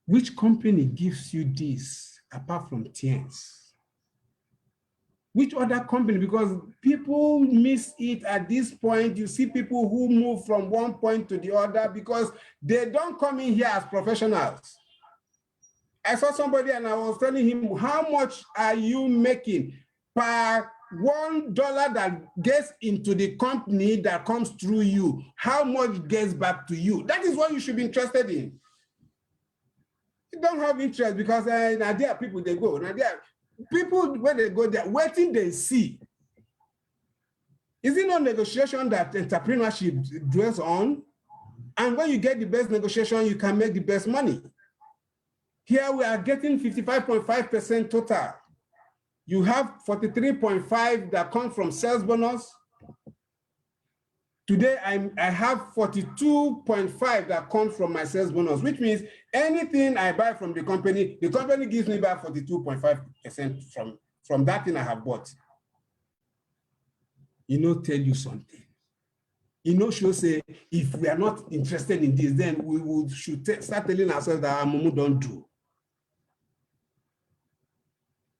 Which company gives you this apart from TNS? Which other company? Because people miss it at this point. You see people who move from one point to the other because they don't come in here as professionals. I saw somebody and I was telling him, how much are you making per $1 that gets into the company that comes through you? How much gets back to you? That is what you should be interested in. You don't have interest because now there are people, they go. Now there are people, when they go there, waiting they see. Is it not negotiation that entrepreneurship dwells on? And when you get the best negotiation, you can make the best money. Here we are getting 55.5% total. You have 43.5 that come from sales bonus. Today, I have 42.5 that comes from my sales bonus, which means anything I buy from the company gives me back 42.5% from that thing I have bought. Tell you something. She'll say, if we are not interested in this, then we should start telling ourselves that Amumu don't do.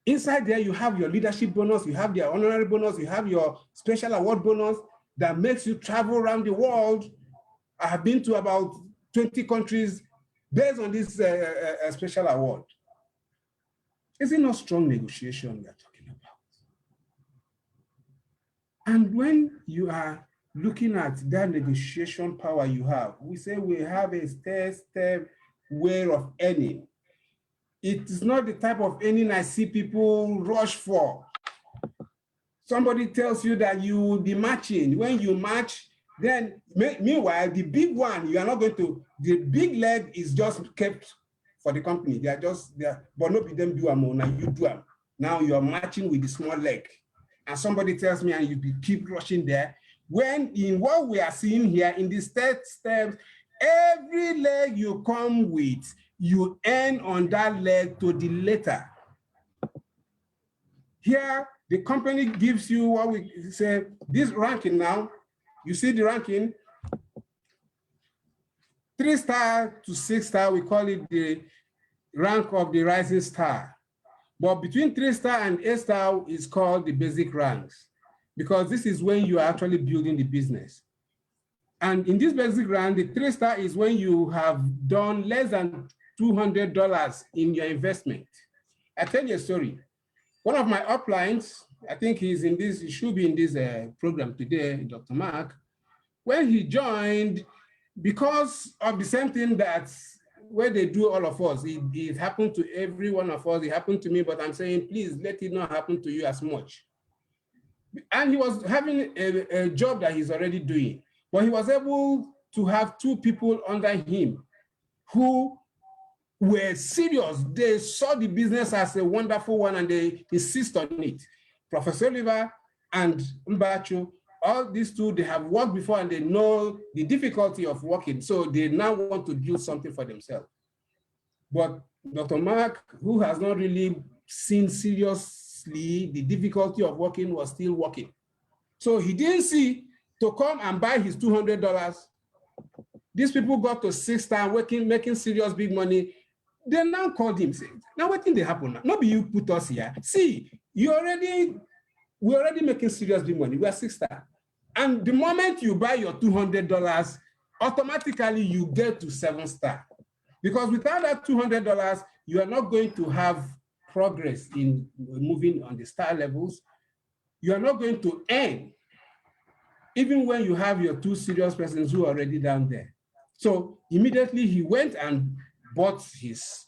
Inside there, you have your leadership bonus, you have your honorary bonus, you have your special award bonus that makes you travel around the world. I have been to about 20 countries based on this special award. Is it not strong negotiation we are talking about? And when you are looking at that negotiation power you have, we say we have a step way of earning. It is not the type of earning I see people rush for. Somebody tells you that you will be matching. When you match, then meanwhile, the big one, you are not going to, the big leg is just kept for the company. They are just there, but not be them do them, now you do them. Now you are matching with the small leg. And somebody tells me, and you keep rushing there. When in what we are seeing here in the steps, every leg you come with, you earn on that leg to the later. Here, the company gives you what we say, this ranking now, you see the ranking, 3-star to 6-star, we call it the rank of the rising star. But between 3-star and 8-star is called the basic ranks, because this is when you are actually building the business. And in this basic rank, the 3-star is when you have done less than $200 in your investment. I tell you a story. One of my uplines, I think he should be in this program today, Dr. Mark. When he joined, because of the same thing that where they do all of us, it happened to every one of us, it happened to me, but I'm saying, please let it not happen to you as much. And he was having a job that he's already doing, but he was able to have 2 people under him who were serious. They saw the business as a wonderful one and they insist on it. Professor Oliver and Mbacho, all these 2, they have worked before and they know the difficulty of working. So they now want to do something for themselves. But Dr. Mark, who has not really seen seriously the difficulty of working, was still working. So he didn't see to come and buy his $200. These people got to 6-star working, making serious big money. They now called him, saying, now what thing they happen now? Not be you put us here. See, you already we're already making seriously money. We are 6-star. And the moment you buy your $200, automatically you get to 7-star. Because without that $200, you are not going to have progress in moving on the star levels. You are not going to earn, even when you have your 2 serious persons who are already down there. So immediately he went and bought his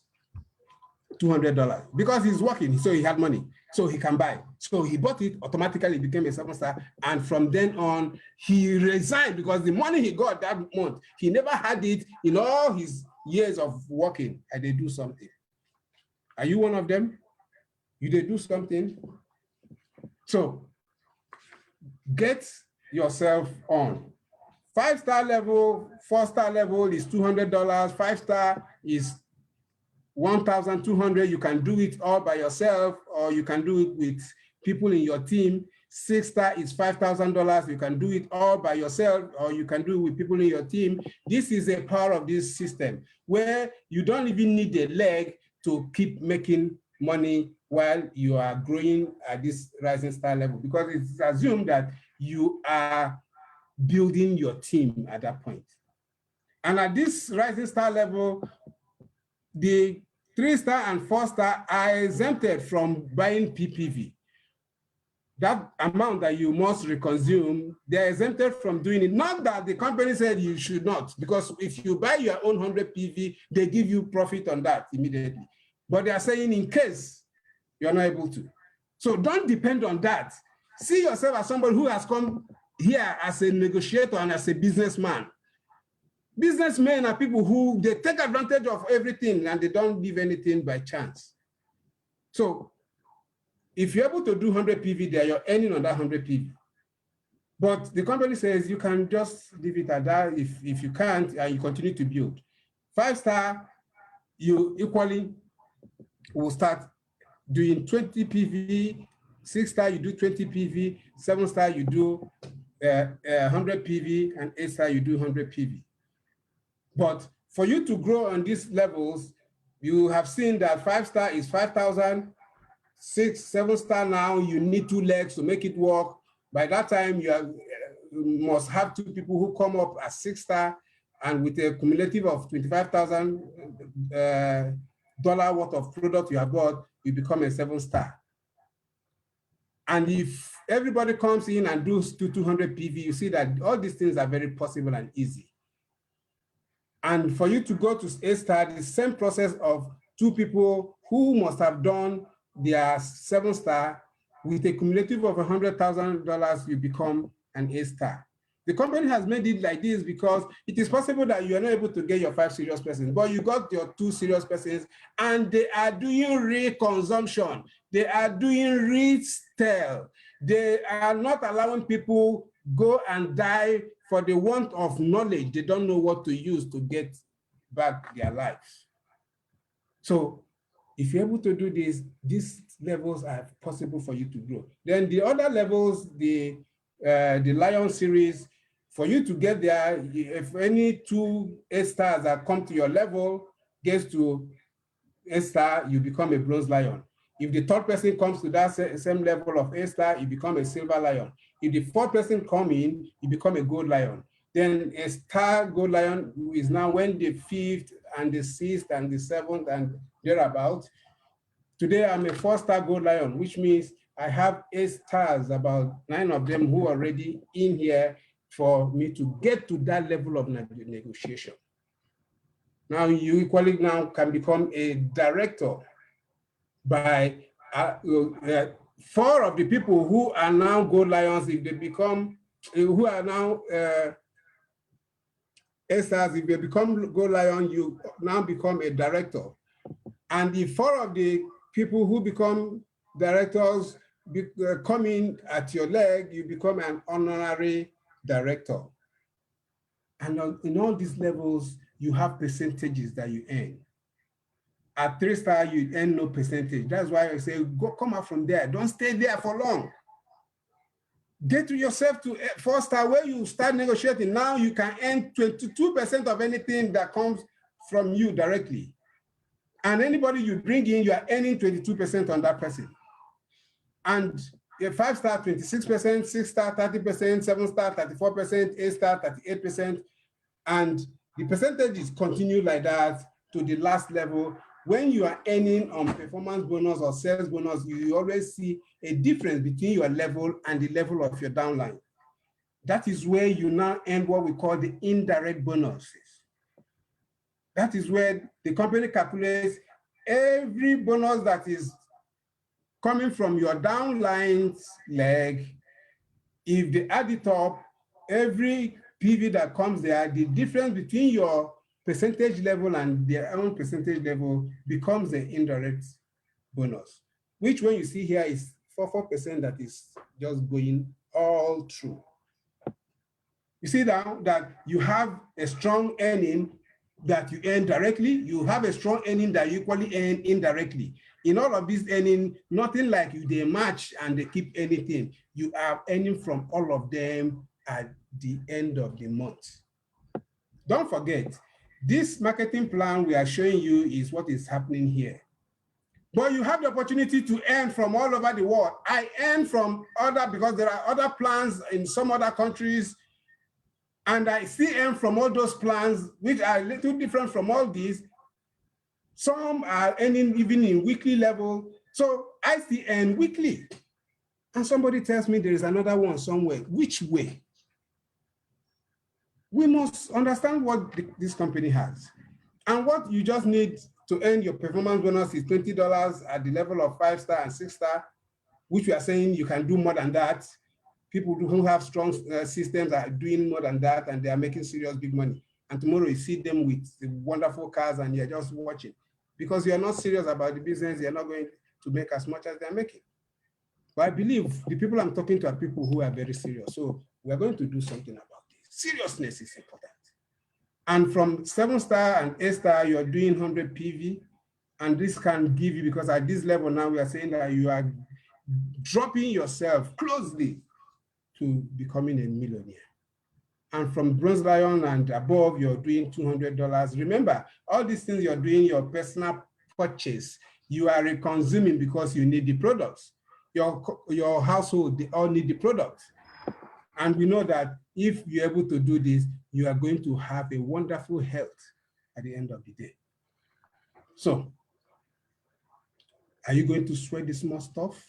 $200 because he's working, so he had money, so he can buy. So he bought it, automatically became a 7-star, and from then on, he resigned because the money he got that month, he never had it in all his years of working, and they do something. Are you one of them? You they do something? So get yourself on. 5-star level, 4-star level is $200, 5-star is 1,200. You can do it all by yourself, or you can do it with people in your team. 6-star is $5,000. You can do it all by yourself, or you can do it with people in your team. This is a part of this system where you don't even need a leg to keep making money while you are growing at this rising star level, because it's assumed that you are building your team at that point. And at this rising star level, the 3-star and 4-star are exempted from buying PPV. That amount that you must reconsume, they're exempted from doing it. Not that the company said you should not, because if you buy your own 100 PV, they give you profit on that immediately. But they are saying in case you're not able to. So don't depend on that. See yourself as somebody who has come here as a negotiator and as a businessman. Businessmen are people who they take advantage of everything and they don't leave anything by chance. So if you're able to do 100 PV there, you're earning on that 100 PV. But the company says you can just leave it at that if you can't and you continue to build. 5-star, you equally will start doing 20 PV, 6-star, you do 20 PV, 7-star, you do 100 PV, and 8-star, you do 100 PV. But for you to grow on these levels, you have seen that 5-star is 5,000, 7-star now, you need 2 legs to make it work. By that time, you must have 2 people who come up as 6-star, and with a cumulative of $25,000 worth of product you have bought, you become a 7-star. And if everybody comes in and does 200 PV, you see that all these things are very possible and easy. And for you to go to 8-star, the same process of 2 people who must have done their 7-star with a cumulative of $100,000, you become an 8-star. The company has made it like this because it is possible that you are not able to get your 5 serious persons, but you got your 2 serious persons and they are doing real consumption. They are doing retail. They are not allowing people go and die for the want of knowledge. They don't know what to use to get back their lives. So if you're able to do this, these levels are possible for you to grow. Then the other levels, the Lion series, for you to get there, if any 2 8-stars that come to your level gets to 8-star, you become a bronze lion. If the 3rd person comes to that same level of 8-star, you become a silver lion. If the 4th person comes in, you become a gold lion. Then a star gold lion is now when the 5th and the 6th and the 7th and thereabout. Today I'm a 4-star gold lion, which means I have 8 stars, about 9 of them who are already in here for me to get to that level of negotiation. Now you equally now can become a director by 4 of the people who are now gold lions. If they become, who are now 8 stars, if they become gold lion, you now become a director. And the 4 of the people who become directors come in at your leg, you become an honorary director. And in all these levels, you have percentages that you earn. At 3-star, you earn no percentage. That's why I say, go come out from there. Don't stay there for long. Get to yourself to 4-star where you start negotiating. Now you can earn 22% of anything that comes from you directly. And anybody you bring in, you are earning 22% on that person. And 5-star 26%, 6-star 30%, 7-star 34%, 8-star 38%, and the percentages continue like that to the last level. When you are earning on performance bonus or sales bonus, you always see a difference between your level and the level of your downline. That is where you now earn what we call the indirect bonuses. That is where the company calculates every bonus that is coming from your downline's leg. If they add it up, every PV that comes there, the difference between your percentage level and their own percentage level becomes the indirect bonus, which when you see here is 4% that is just going all through. You see now that you have a strong earning that you earn directly, you have a strong earning that you equally earn indirectly. In all of this earning, nothing like they match and they keep anything. You are earning from all of them at the end of the month. Don't forget, this marketing plan we are showing you is what is happening here. But you have the opportunity to earn from all over the world. I earn from other, because there are other plans in some other countries, and I still earn from all those plans, which are a little different from all these. Some are earning even in weekly level. So I still earn weekly. And somebody tells me there is another one somewhere. Which way? We must understand what this company has. And what you just need to earn your performance bonus is $20 at the level of 5-star and 6-star, which we are saying you can do more than that. People who have strong systems are doing more than that, and they are making serious big money. And tomorrow you see them with the wonderful cars and you're just watching. Because you're not serious about the business, you're not going to make as much as they're making. But I believe the people I'm talking to are people who are very serious. So we're going to do something about this. Seriousness is important. And from 7-star and 8-star, you're doing 100 PV. And this can give you, because at this level now, we are saying that you are dropping yourself closely to becoming a millionaire. And from Bronze Lion and above, you're doing $200. Remember, all these things you're doing, your personal purchase, you are consuming because you need the products. Your household, they all need the products. And we know that if you're able to do this, you are going to have a wonderful health at the end of the day. So, are you going to sweat the small stuff?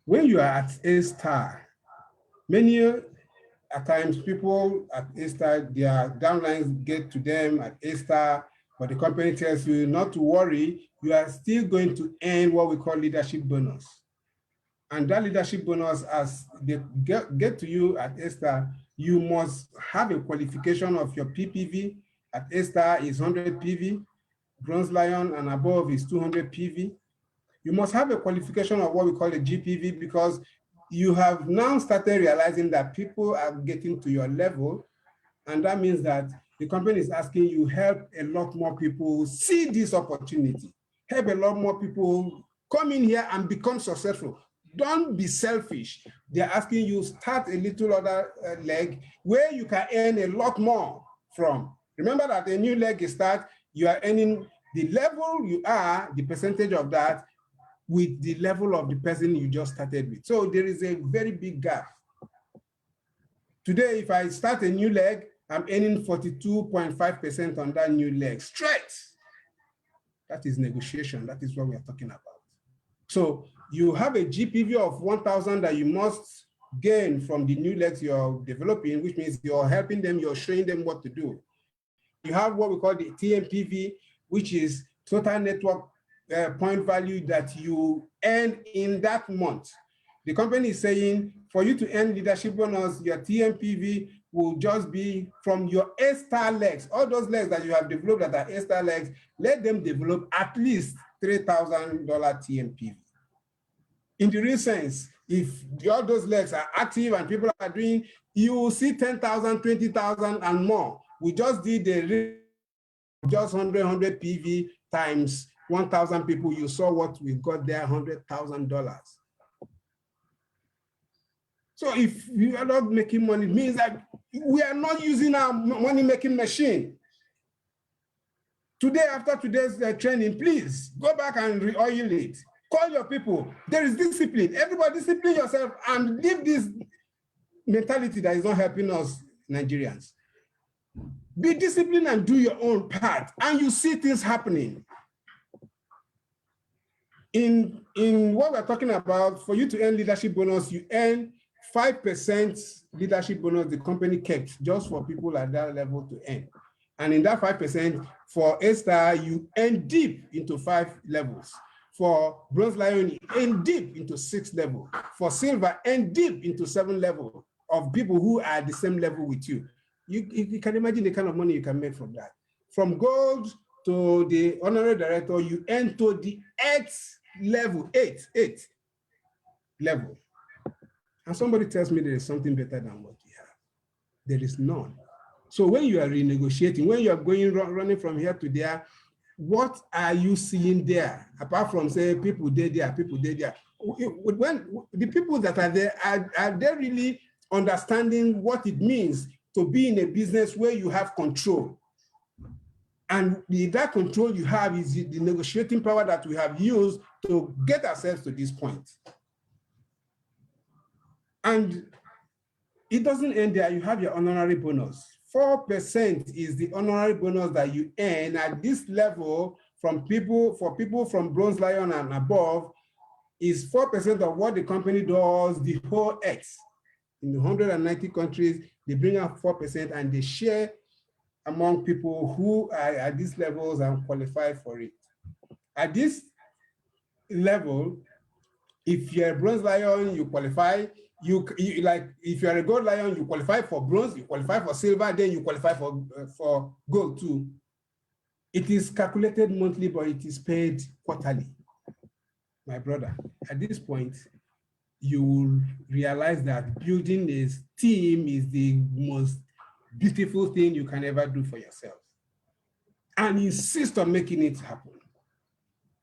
When you are at A-star, many at times people at A-star, their downlines get to them at A-star, but the company tells you not to worry, you are still going to earn what we call leadership bonus. And that leadership bonus, as they get to you at A-star, you must have a qualification of your PPV. At A-star is 100 PV, Bronze Lion and above is 200 PV. You must have a qualification of what we call a GPV, because you have now started realizing that people are getting to your level. And that means that the company is asking you help a lot more people see this opportunity. Help a lot more people come in here and become successful. Don't be selfish. They're asking you start a little other leg where you can earn a lot more from. Remember that a new leg is start, you are earning the level you are, the percentage of that, with the level of the person you just started with. So there is a very big gap. Today, if I start a new leg, I'm earning 42.5% on that new leg straight. That is negotiation. That is what we are talking about. So you have a GPV of 1,000 that you must gain from the new legs you're developing, which means you're helping them, you're showing them what to do. You have what we call the TMPV, which is total network point value that you earn in that month. The company is saying for you to earn leadership bonus, your TMPV will just be from your A-star legs. All those legs that you have developed that are A-star legs, let them develop at least $3,000 TMPV. In the real sense, if all those legs are active and people are doing, you will see 10,000, 20,000 and more. We just did just 100 PV times 1,000 people. You saw what we got there, $100,000. So if we are not making money, it means that we are not using our money-making machine. Today, after today's training, please go back and re-oil it. Call your people. There is discipline. Everybody discipline yourself and leave this mentality that is not helping us Nigerians. Be disciplined and do your own part, and you see things happening. In what we're talking about, for you to earn leadership bonus, you earn 5% leadership bonus the company kept just for people at that level to earn. And in that 5%, for A-star, you earn deep into 5 levels. For Bronze Lion, you earn deep into 6 levels. For Silver, earn deep into 7 levels of people who are at the same level with you. You can imagine the kind of money you can make from that. From Gold to the Honorary Director, you earn to the 8th level, 8th level. And somebody tells me there is something better than what you have. There is none. So when you are renegotiating, when you are running from here to there, what are you seeing there? Apart from say people there, people there. When the people that are there, are they really understanding what it means to be in a business where you have control? And that control you have is the negotiating power that we have used to get ourselves to this point. And it doesn't end there. You have your honorary bonus. 4% is the honorary bonus that you earn at this level for people from Bronze Lion and above is 4% of what the company does the whole X. In the 190 countries, they bring out 4% and they share among people who are at these levels and qualify for it. At this level, if you're a Bronze Lion, you qualify. You like if you're a Gold Lion, you qualify for Bronze, you qualify for Silver, then you qualify for Gold too. It is calculated monthly, but it is paid quarterly. My brother, at this point, you will realize that building a team is the most beautiful thing you can ever do for yourself. And insist on making it happen.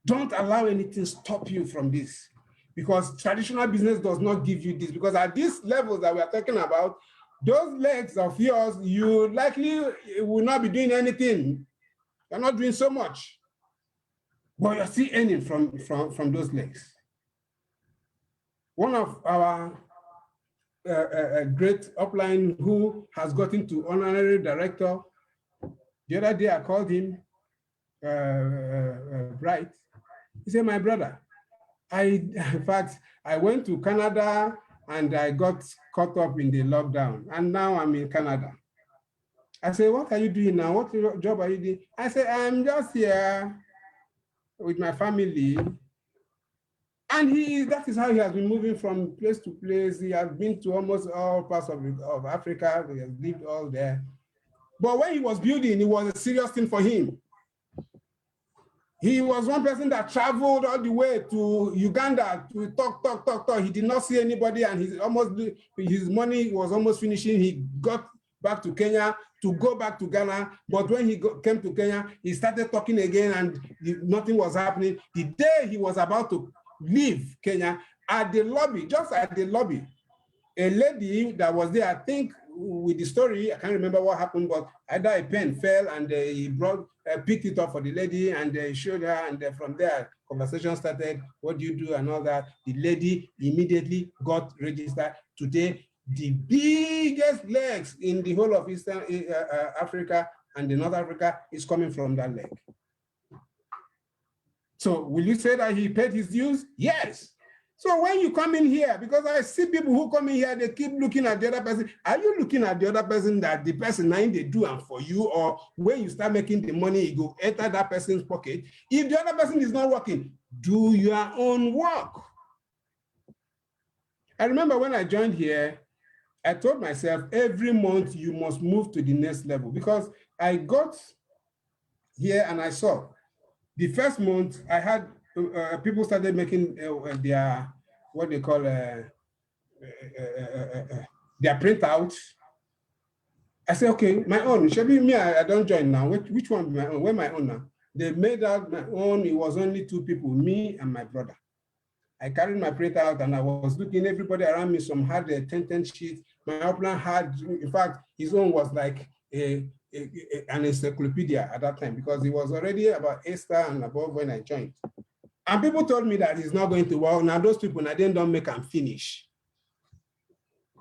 Don't allow anything stop you from this, because traditional business does not give you this. Because at these levels that we are talking about, those legs of yours, you likely will not be doing anything. You're not doing so much, but you're still earning from those legs. One of our great upline who has gotten to honorary director, the other day I called him, Bright. He said, my brother, in fact, I went to Canada and I got caught up in the lockdown, and now I'm in Canada. I said, what are you doing now? What job are you doing? I said, I'm just here with my family. And that is how he has been moving from place to place. He has been to almost all parts of Africa. He has lived all there. But when he was building, it was a serious thing for him. He was one person that traveled all the way to Uganda to talk. He did not see anybody, and his money was almost finishing. He got back to Kenya to go back to Ghana. But when he came to Kenya, he started talking again, and nothing was happening. The day he was about to leave Kenya, at the lobby, just at the lobby, a lady that was there, I think with the story, I can't remember what happened, but either a pen fell and he picked it up for the lady and he showed her, and from there, conversation started, what do you do and all that. The lady immediately got registered. Today, the biggest legs in the whole of Eastern Africa and the North Africa is coming from that leg. So will you say that he paid his dues? Yes. So when you come in here, because I see people who come in here, they keep looking at the other person. Are you looking at the other person that the person nine they do and for you, or when you start making the money, you go enter that person's pocket? If the other person is not working, do your own work. I remember when I joined here, I told myself every month you must move to the next level, because I got here and I saw the first month I had people started making their, what they call their printouts. I said, okay, my own, should be me, I don't join now. Which one my own? Where my own now? They made out my own, it was only 2 people, me and my brother. I carried my printout and I was looking, everybody around me, some had a 10 sheet. My upline had, in fact, his own was like an encyclopedia at that time, because he was already about A-star and above when I joined. And people told me that it's not going to work. Now those people, now they don't make them finish.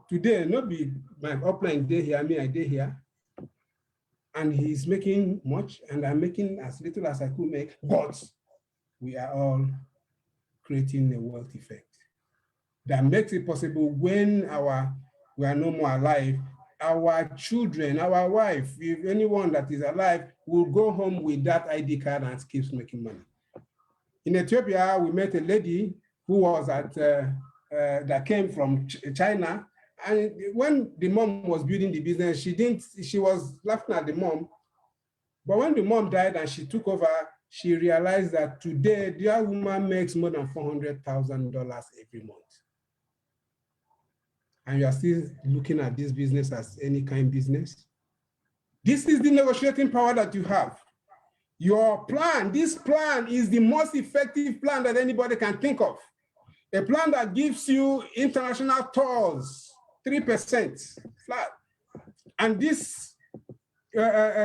Today, not be my upline day here, me I day here. And he's making much, and I'm making as little as I could make, but we are all creating a wealth effect that makes it possible when we are no more alive, our children, our wife, if anyone that is alive, will go home with that ID card and keeps making money. In Ethiopia, we met a lady who was that came from China. And when the mom was building the business, she was laughing at the mom. But when the mom died and she took over, she realized that today, the woman makes more than $400,000 every month. And you are still looking at this business as any kind of business. This is the negotiating power that you have. Your plan, this plan is the most effective plan that anybody can think of. A plan that gives you international tours, 3% flat. And this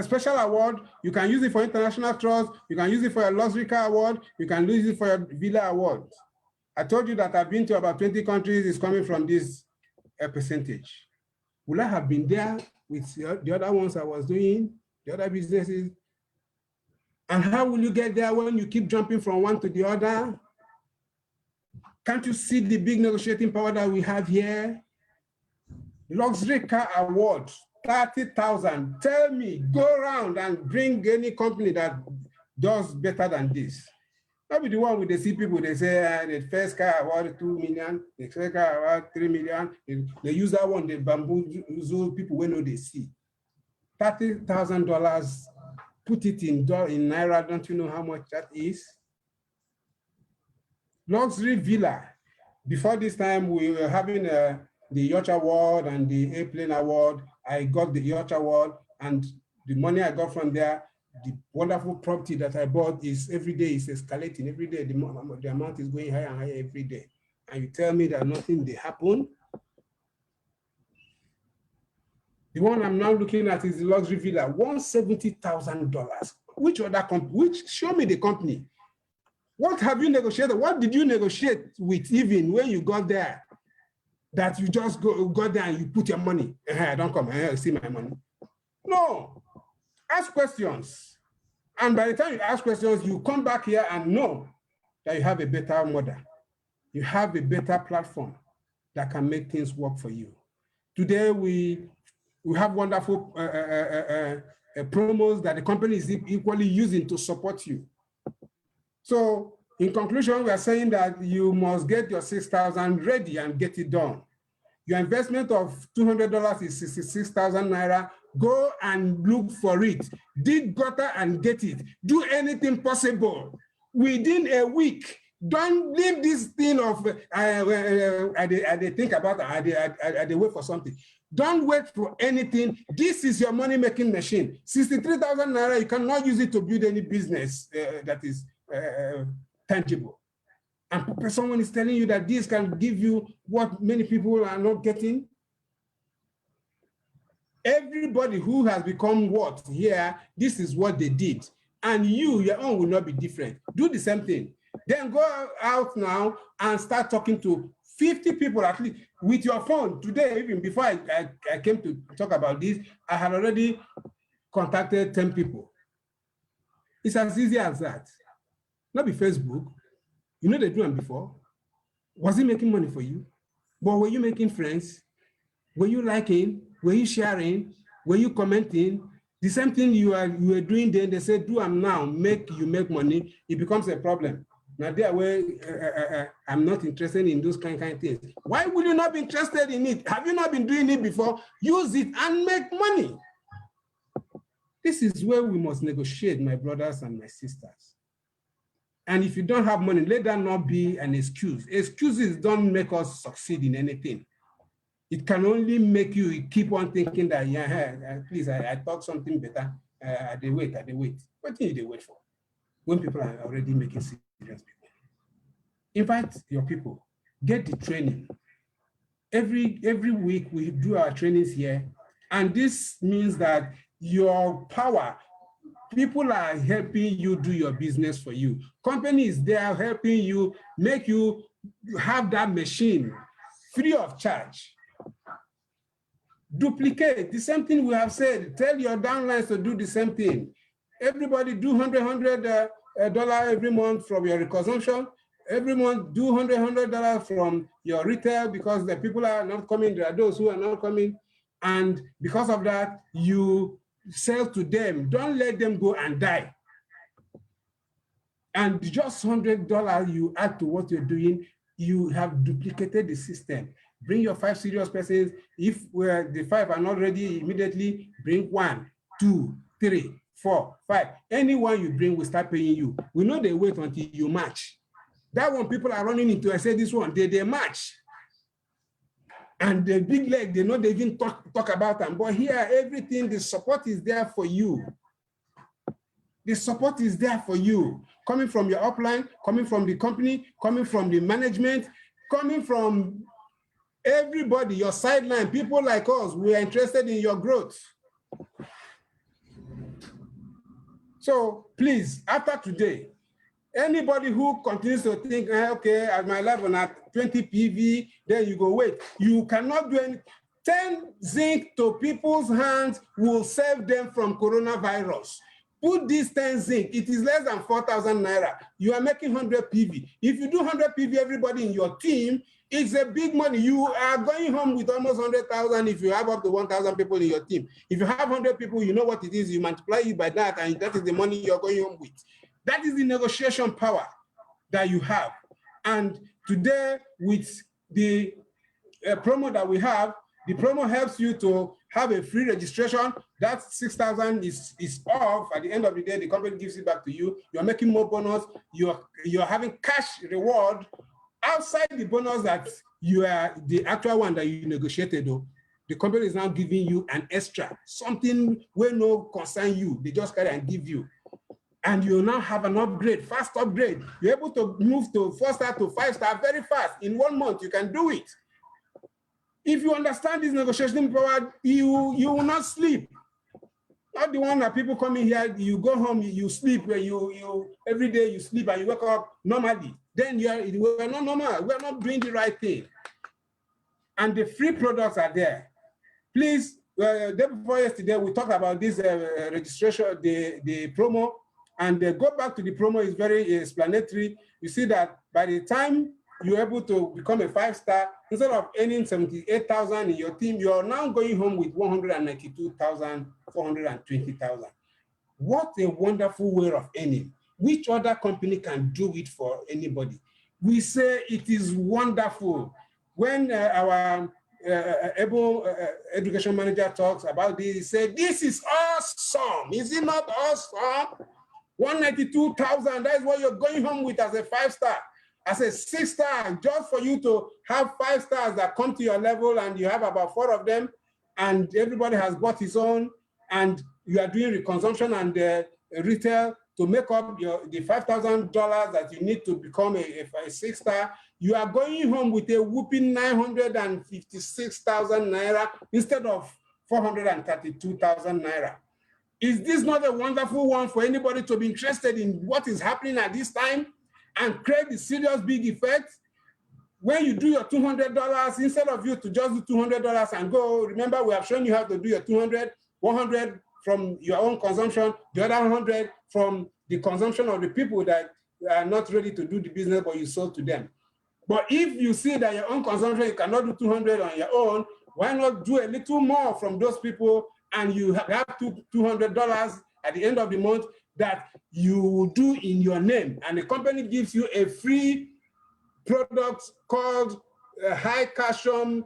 special award, you can use it for international tours, you can use it for your luxury car award, you can use it for your villa award. I told you that I've been to about 20 countries, it's coming from this percentage. Will I have been there with the other ones I was doing, the other businesses? And how will you get there when you keep jumping from one to the other? Can't you see the big negotiating power that we have here? Luxury car award, 30,000. Tell me, go around and bring any company that does better than this. That be the one with the see people, they say the first car award 2 million, the second car award 3 million. They use that one, the bamboozle people when they see. $30,000, put it in Naira, don't you know how much that is? Luxury villa. Before this time, we were having the Yacht Award and the Airplane Award. I got the Yacht Award, and the money I got from there, the wonderful property that I bought is every day is escalating. Every day, the amount is going higher and higher every day. And you tell me that nothing they happen. The one I'm now looking at is the luxury villa, $170,000. Which other company? Show me the company. What have you negotiated? What did you negotiate with even when you got there? That you just go there and you put your money. Don't come, see my money. No, ask questions. And by the time you ask questions, you come back here and know that you have a better model. You have a better platform that can make things work for you. Today, we have wonderful promos that the company is equally using to support you. So in conclusion, we are saying that you must get your 6,000 ready and get it done. Your investment of $200 is 66,000 Naira. Go and look for it. Dig gutter and get it. Do anything possible within a week. Don't leave this thing of, I think about it, I wait for something. Don't wait for anything. This is your money-making machine. 63,000 Naira, you cannot use it to build any business that is tangible. And someone is telling you that this can give you what many people are not getting. Everybody who has become what here, this is what they did. And your own will not be different. Do the same thing. Then go out now and start talking to 50 people at least with your phone. Today, even before I came to talk about this, I had already contacted 10 people. It's as easy as that. Not be Facebook. You know they do them before. Was it making money for you? But were you making friends? Were you liking? Were you sharing? Were you commenting? The same thing you were doing then, they say, do them now, you make money. It becomes a problem. Now, I'm not interested in those kind of things. Why would you not be interested in it? Have you not been doing it before? Use it and make money. This is where we must negotiate, my brothers and my sisters. And if you don't have money, let that not be an excuse. Excuses don't make us succeed in anything. It can only make you keep on thinking that, yeah, please, I thought something better. They wait. What do you wait for? When people are already making serious people. Invite your people, get the training. Every week we do our trainings here. And this means that your power People are helping you do your business for you. Companies, they are helping you, make you have that machine free of charge. Duplicate the same thing we have said. Tell your downlines to do the same thing. Everybody do $100 every month from your consumption. Every month do $100 from your retail, because the people are not coming. There are those who are not coming, and because of that, you sell to them. Don't let them go and die. And just $100 you add to what you're doing, you have duplicated the system. Bring your 5 serious persons. If the 5 are not ready immediately, bring 1, 2, 3, 4, 5. Anyone you bring will start paying you. We know they wait until you match. That one people are running into, I say this one, they match. And the big leg, they know they even talk about them. But here, everything, the support is there for you. The support is there for you. Coming from your upline, coming from the company, coming from the management, coming from everybody, your sideline, people like us, we are interested in your growth. So please, after today, anybody who continues to think, okay, at my level at 20 PV, then you go, wait, you cannot do anything. 10 zinc to people's hands will save them from coronavirus. Put this 10 zinc, it is less than 4,000 naira. You are making 100 PV. If you do 100 PV, everybody in your team, it's a big money. You are going home with almost 100,000 if you have up to 1,000 people in your team. If you have 100 people, you know what it is. You multiply it by that, and that is the money you're going home with. That is the negotiation power that you have. And today, with the promo that we have, the promo helps you to have a free registration. That 6,000 is off. At the end of the day, the company gives it back to you. You're making more bonus. You're having cash reward outside the bonus that you are the actual one that you negotiated. Though the company is now giving you an extra, something where no concern you. They just carry and give you. And you now have an upgrade, fast upgrade. You're able to move to 4-star to 5-star very fast. In 1 month, you can do it. If you understand this negotiation power, you will not sleep. Not the one that people come in here, you go home, you sleep, every day you sleep and you wake up normally. Then we're not normal, we're not doing the right thing. And the free products are there. Please, day before yesterday, we talked about this registration, the promo. And go back to the promo is very explanatory. You see that by the time you're able to become a 5-star, instead of earning 78,000 in your team, you're now going home with 192,000, 420,000. What a wonderful way of earning. Which other company can do it for anybody? We say it is wonderful. When our able education manager talks about this, he said, this is awesome. Is it not awesome? 192,000, that is what you're going home with as a 5-star. As a 6-star, just for you to have 5 stars that come to your level, and you have about 4 of them, and everybody has bought his own, and you are doing reconsumption and retail to make up the $5,000 that you need to become a 6-star. You are going home with a whooping 956,000 naira instead of 432,000 naira. Is this not a wonderful one for anybody to be interested in what is happening at this time and create the serious big effect? When you do your $200, instead of you to just do $200 and go, remember we have shown you how to do your 200, 100 from your own consumption, the other 100 from the consumption of the people that are not ready to do the business, but you sold to them. But if you see that your own consumption, you cannot do 200 on your own, why not do a little more from those people, and you have $200 at the end of the month that you will do in your name, and the company gives you a free product called high calcium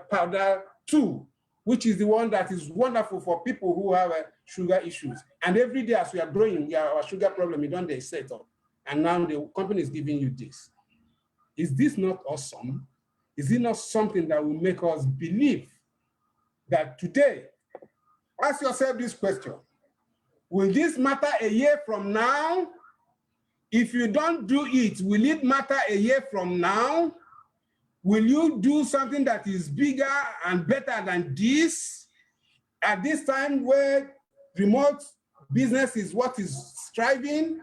powder 2, which is the one that is wonderful for people who have sugar issues. And every day as we are growing, our sugar problem is on the set up, and now the company is giving you this. Is this not awesome? Is it not something that will make us believe that today? Ask yourself this question. Will this matter a year from now? If you don't do it, will it matter a year from now? Will you do something that is bigger and better than this? At this time where remote business is what is striving.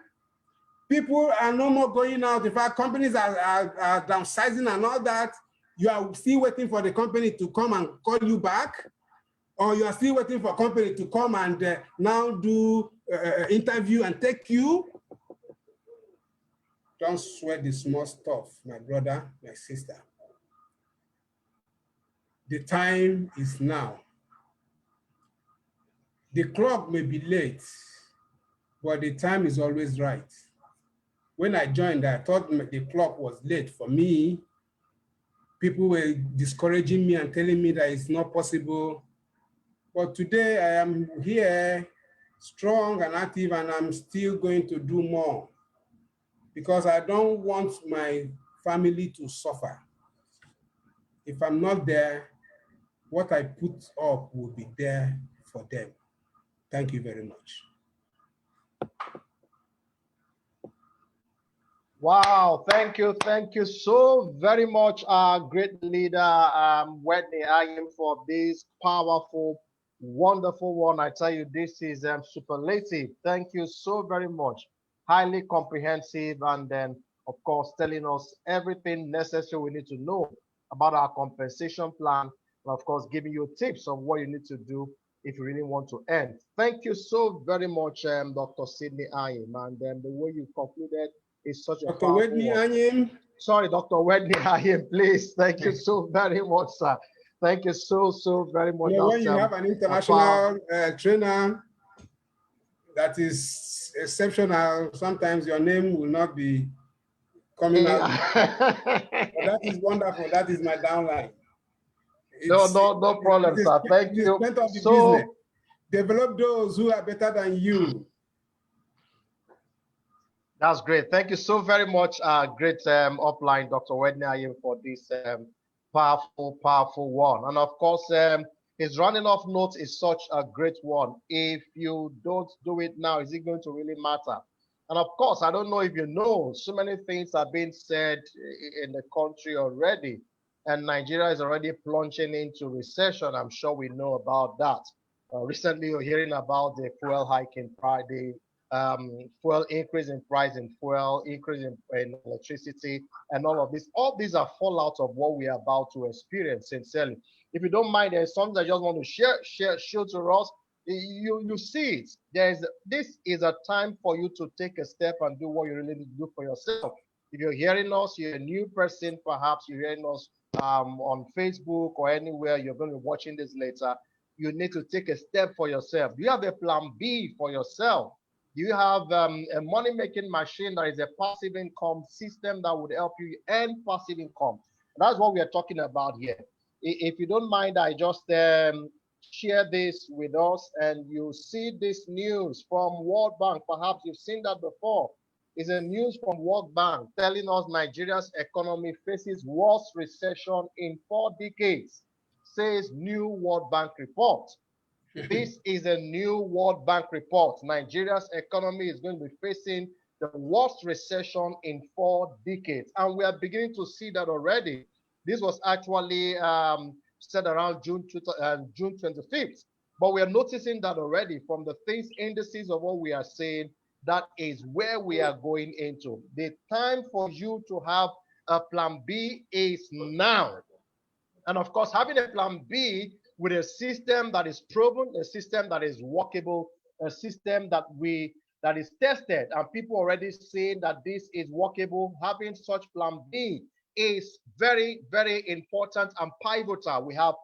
People are no more going out. In fact, companies are downsizing and all that. You are still waiting for the company to come and call you back, or you are still waiting for a company to come and now do interview and take you. Don't sweat the small stuff, my brother, my sister. The time is now. The clock may be late, but the time is always right. When I joined, I thought the clock was late for me. People were discouraging me and telling me that it's not possible. But today I am here, strong and active, and I'm still going to do more because I don't want my family to suffer. If I'm not there, what I put up will be there for them. Thank you very much. Wow, thank you so very much, great leader, Wedney Ayim, for this powerful, wonderful one. I tell you, this is superlative. Thank you so very much. Highly comprehensive, and then, of course, telling us everything necessary we need to know about our compensation plan, and of course, giving you tips on what you need to do if you really want to end. Thank you so very much, Dr. Sidney Ayim, and then the way you concluded is such a Dr. Wedney Ayim. Sorry, Dr. Wedney Ayim, please. Thank you so very much, sir. Thank you so very much. You know, when you have an international trainer that is exceptional, sometimes your name will not be coming out. But that is wonderful. That is my downline. No problem, sir. Thank you. So, develop those who are better than you. That's great. Thank you so very much, great upline, Dr. Wedney Ayim, for this powerful one. And of course, his running off note is such a great one. If you don't do it now, is it going to really matter? And of course, I don't know if you know, so many things are being said in the country already, and Nigeria is already plunging into recession. I'm sure we know about that. Recently, you're hearing about the fuel hike in Friday. Fuel increase in price in fuel, increase in electricity, and all of this. All these are fallout of what we are about to experience, sincerely. If you don't mind, there's something I just want to share to us. You see it. This is a time for you to take a step and do what you really need to do for yourself. If you're hearing us, you're a new person, perhaps you're hearing us on Facebook or anywhere, you're going to be watching this later, you need to take a step for yourself. Do you have a plan B for yourself? Do you have a money-making machine that is a passive income system that would help you earn passive income? That's what we are talking about here. If you don't mind, I just share this with us, and you see this news from World Bank. Perhaps you've seen that before. It's a news from World Bank telling us Nigeria's economy faces worst recession in 4 decades, says new World Bank report. This is a new World Bank report. Nigeria's economy is going to be facing the worst recession in 4 decades. And we are beginning to see that already. This was actually said around June 25th. But we are noticing that already from the things, indices of what we are saying, that is where we are going into. The time for you to have a plan B is now. And of course, having a plan B with a system that is proven, a system that is workable, a system that is tested, and people already saying that this is workable. Having such plan B is very, very important and pivotal. We have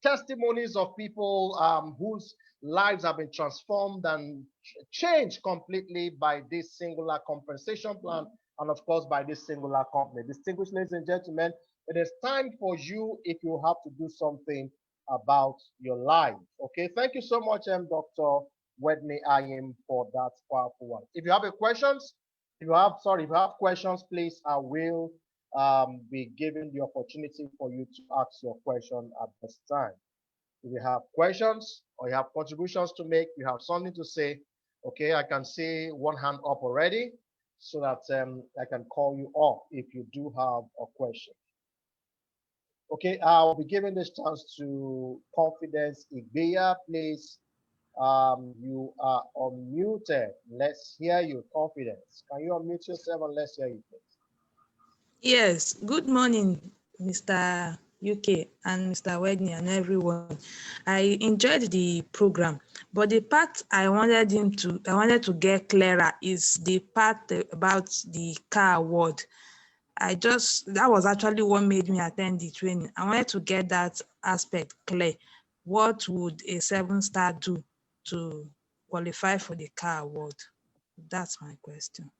testimonies of people whose lives have been transformed and changed completely by this singular compensation plan, and of course by this singular company. Distinguished ladies and gentlemen, it is time for you, if you have to do something about your life. Okay, thank you so much, Dr. Wedney Ayim, for that powerful one. If you have questions, please, I will be giving the opportunity for you to ask your question at this time. If you have questions or you have contributions to make, you have something to say, okay, I can see one hand up already, so that I can call you up if you do have a question. Okay, I'll be giving this chance to Confidence Igbeya. Please You are unmuted. Let's hear you. Confidence. Can you unmute yourself and let's hear you, please? Yes, good morning, Mr. UK and Mr. Wedney and everyone. I enjoyed the program, but the part I wanted to get clearer is the part about the car award. That was actually what made me attend the training. I wanted to get that aspect clear. What would a 7-star do to qualify for the car award? That's my question.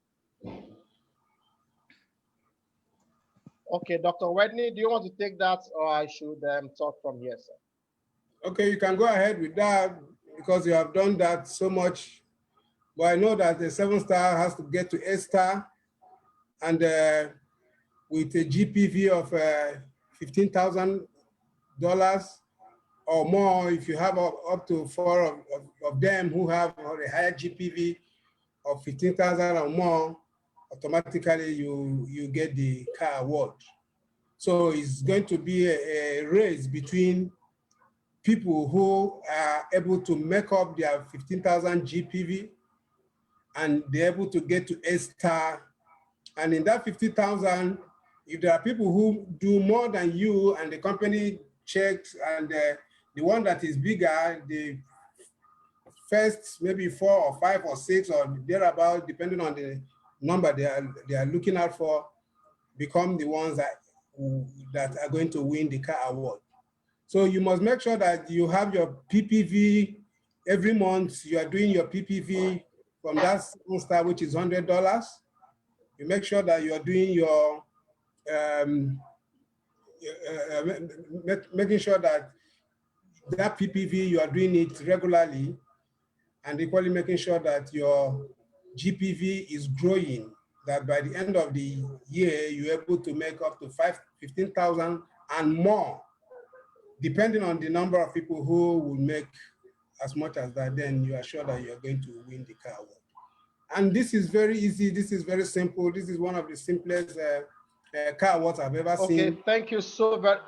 Okay, Dr. Wedney, do you want to take that or I should talk from here, sir? Okay, you can go ahead with that because you have done that so much. But I know that the 7-star has to get to 8-star, and with a GPV of $15,000 or more, if you have up to 4 of them who have a higher GPV of 15,000 or more, automatically you get the car award. So it's going to be a race between people who are able to make up their 15,000 GPV and they're able to get to 8-star. And in that 50,000, if there are people who do more than you and the company checks and the one that is bigger, the first maybe 4 or 5 or 6 or thereabout, depending on the number they are looking out for, become the ones that are going to win the car award. So you must make sure that you have your PPV every month. You are doing your PPV from that 7-star, which is $100. You make sure that you are doing your making sure that that PPV you are doing it regularly, and equally making sure that your GPV is growing. That by the end of the year you're able to make up to 15,000 and more. Depending on the number of people who will make as much as that, then you are sure that you are going to win the car award. And this is very easy. This is very simple. This is one of the simplest car awards I've ever seen. Okay, thank you so very.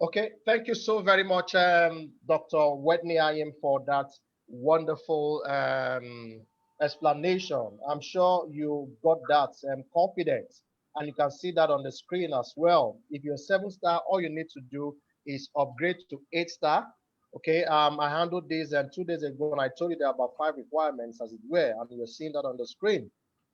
Okay, thank you so very much, Dr. Wedney Ayim, for that wonderful explanation. I'm sure you got that confidence, and you can see that on the screen as well. If you're 7-star, all you need to do is upgrade to 8-star. Okay, I handled this 2 days ago, and I told you there are about 5 requirements as it were, and you're seeing that on the screen.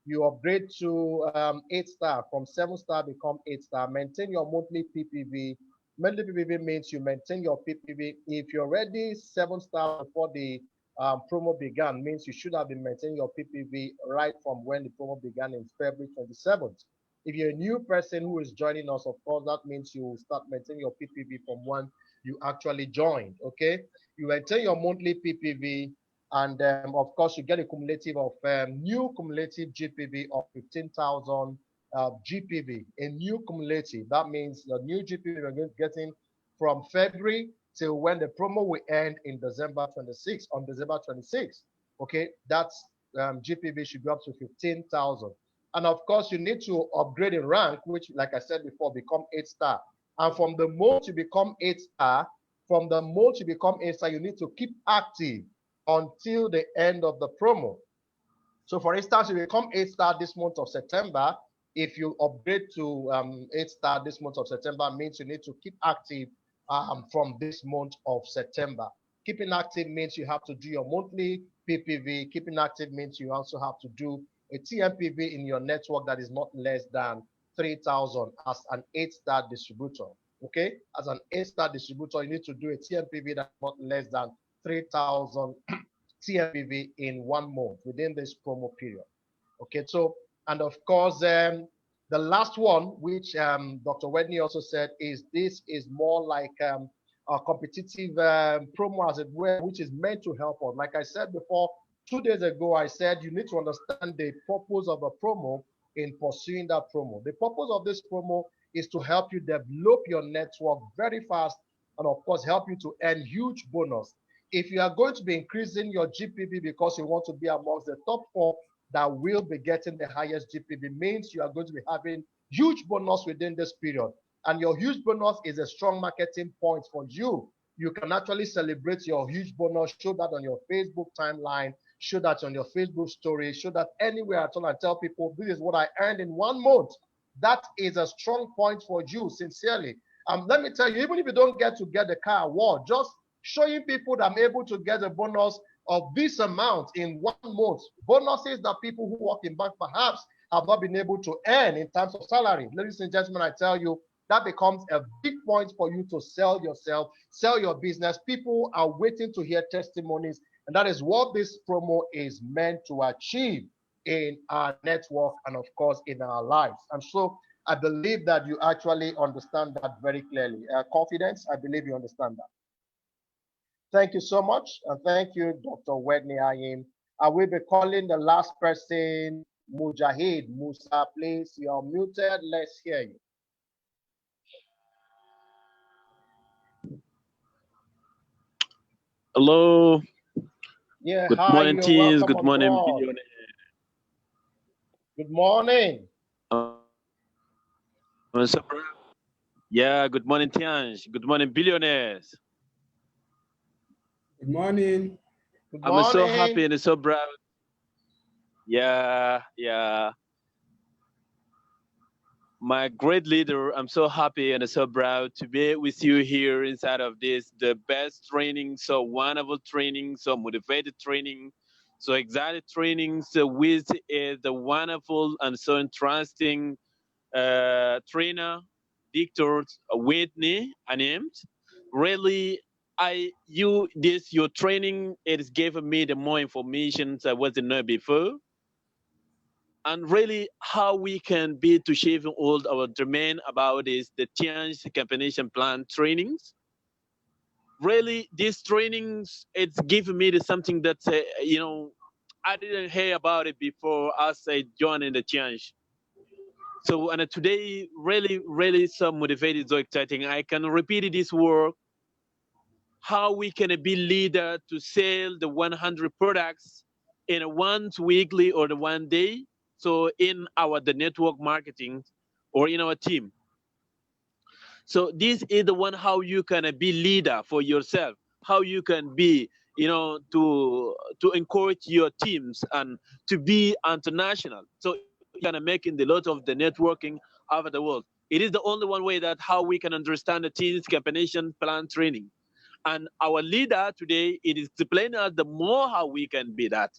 You upgrade to 8-star, from 7-star become 8-star, maintain your monthly PPV. Monthly PPV means you maintain your PPV. If you're already 7-star before the promo began, means you should have been maintaining your PPV right from when the promo began in February 27th. If you're a new person who is joining us, of course, that means you will start maintaining your PPV from when you actually joined, okay? You maintain your monthly PPV, and of course, you get a cumulative of new cumulative GPV of 15,000 GPV, a new cumulative. That means the new GPV we're getting from February till when the promo will end in December 26th, on December 26th. Okay, that's GPV should go up to 15,000. And of course, you need to upgrade in rank, which, like I said before, become 8-star. And from the moment you become 8-star, you need to keep active until the end of the promo. So for instance, if you become 8-star this month of September, if you upgrade to 8-star this month of September, means you need to keep active from this month of September. Keeping active means you have to do your monthly PPV. Keeping active means you also have to do a TMPV in your network that is not less than 3,000 as an 8-star distributor. Okay, as an 8-star distributor, you need to do a TMPV that's not less than 3,000 TMPV in 1 month within this promo period. Okay, so, and of course, the last one, which Dr. Wedney also said, is this is more like a competitive promo, as it were, which is meant to help us. Like I said before, 2 days ago, I said you need to understand the purpose of a promo in pursuing that promo. The purpose of this promo is to help you develop your network very fast, and of course, help you to earn huge bonus. If you are going to be increasing your GPV because you want to be amongst the top 4 that will be getting the highest GPV, means you are going to be having huge bonus within this period. And your huge bonus is a strong marketing point for you. You can actually celebrate your huge bonus, show that on your Facebook timeline, show that on your Facebook story, show that anywhere at all, and tell people this is what I earned in 1 month. That is a strong point for you, sincerely. Let me tell you, even if you don't get the car award, just showing people that I'm able to get a bonus of this amount in 1 month, bonuses that people who work in bank perhaps have not been able to earn in terms of salary. Ladies and gentlemen, I tell you, that becomes a big point for you to sell yourself, sell your business. People are waiting to hear testimonies, and that is what this promo is meant to achieve in our network and, of course, in our lives. And so I believe that you actually understand that very clearly. Confidence, I believe you understand that. Thank you so much, and thank you, Dr. Wedney Ayim. I will be calling the last person, Mujahid Musa. Please, you're muted. Let's hear you. Hello. Yeah. Good hi, morning, teens. Good morning, aboard. billionaires. Good morning. Yeah, good morning, Tianj. Good morning, billionaires. Good morning. Good I'm so happy and so proud. Yeah. My great leader, I'm so happy and so proud to be with you here inside of this, the best training, so wonderful training, so motivated training, so excited training, so with the wonderful and so interesting trainer, Dr. Whitney Ayim. Really, your training, it has given me the more information I wasn't know before. And really how we can be to achieving all our domain about is the Tianj combination plan trainings. Really, these trainings, it's given me something that, I didn't hear about it before as I joined in the Tianj. So, and today, really so motivated, so exciting. I can repeat this work, how we can be leader to sell the 100 products in a once weekly or the 1 day. So in the network marketing or in our team. So this is the one how you can be leader for yourself, how you can be, to encourage your teams and to be international. So you can making the lot of the networking over the world. It is the only one way that how we can understand the team's combination plan training. And our leader today, it is explaining us the more how we can be that.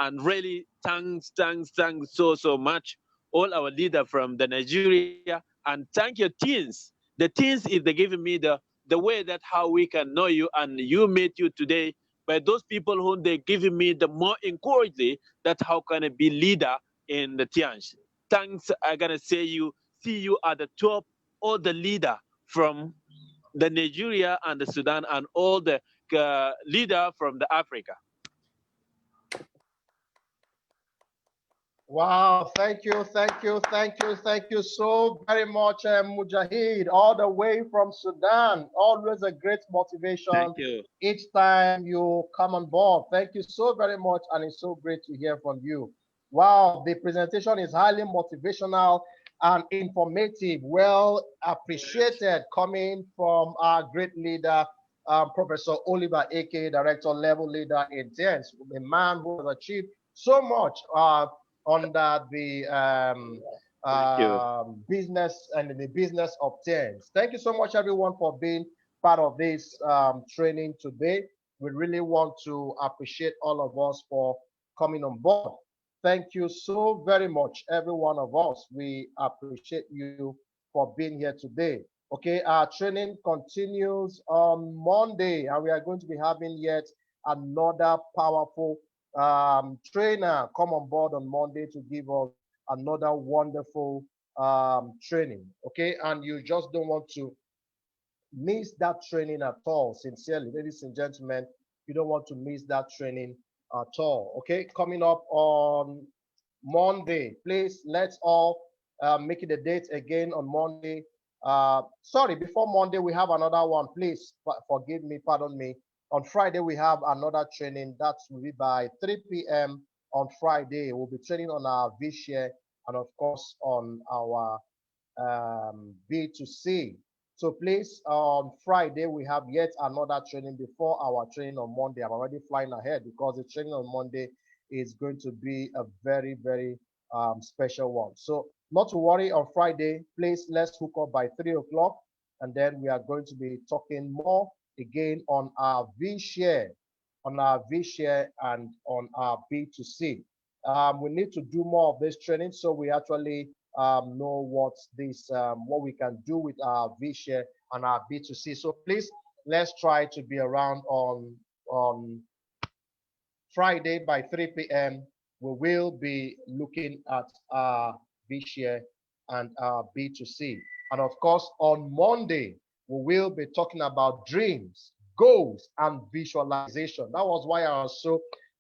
And really, thanks so much, all our leader from the Nigeria, and thank your teens. The teens is they giving me the way that how we can know you, and you meet you today by those people who they giving me the more encouraging that how can I be leader in the Tianj. Thanks, I gotta say see you at the top, all the leader from the Nigeria and the Sudan and all the leader from the Africa. Wow, thank you so very much, Mujahid, all the way from Sudan. Always a great motivation. Thank you. Each time you come on board. Thank you so very much, and it's so great to hear from you. Wow, the presentation is highly motivational and informative. Well appreciated, coming from our great leader, Professor Oliver Eke, Director Level Leader in Tianj, a man who has achieved so much under the business and the business of Tianj. Thank you so much, everyone, for being part of this training today. We really want to appreciate all of us for coming on board. Thank you so very much, every one of us. We appreciate you for being here today. Okay, our training continues on Monday, and we are going to be having yet another powerful trainer come on board on Monday to give us another wonderful training. Okay, and you just don't want to miss that training at all. Sincerely, ladies and gentlemen, you don't want to miss that training at all. Okay, coming up on Monday, please let's all make it a date again on Monday. Sorry, before Monday we have another one. Please forgive me, pardon me. On Friday, we have another training that will be by 3 p.m. on Friday. We'll be training on our vShare and, of course, on our B2C. So please, on Friday, we have yet another training before our training on Monday. I'm already flying ahead because the training on Monday is going to be a very, very special one. So not to worry, on Friday, please, let's hook up by 3 o'clock. And then we are going to be talking more again on our V-Share, and on our B2C. We need to do more of this training so we actually know what we can do with our V-Share and our B2C. So please, let's try to be around on Friday by 3 p.m. We will be looking at our V-Share and our B2C. And of course, on Monday, we will be talking about dreams, goals, and visualization. That was why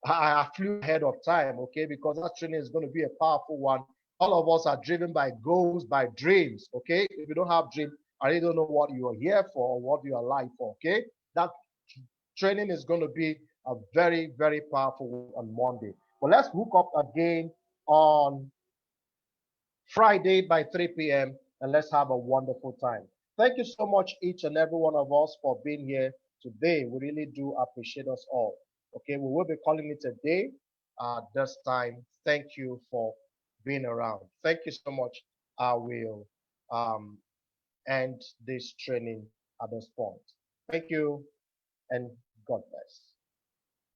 I flew ahead of time, okay, because that training is going to be a powerful one. All of us are driven by goals, by dreams, okay? If you don't have dreams, I really don't know what you are here for or what you are alive for, okay? That training is going to be a very, very powerful one on Monday. But let's hook up again on Friday by 3 p.m. and let's have a wonderful time. Thank you so much, each and every one of us, for being here today. We really do appreciate us all. Okay, we will be calling it a day this time. Thank you for being around. Thank you so much. I will end this training at this point. Thank you and God bless.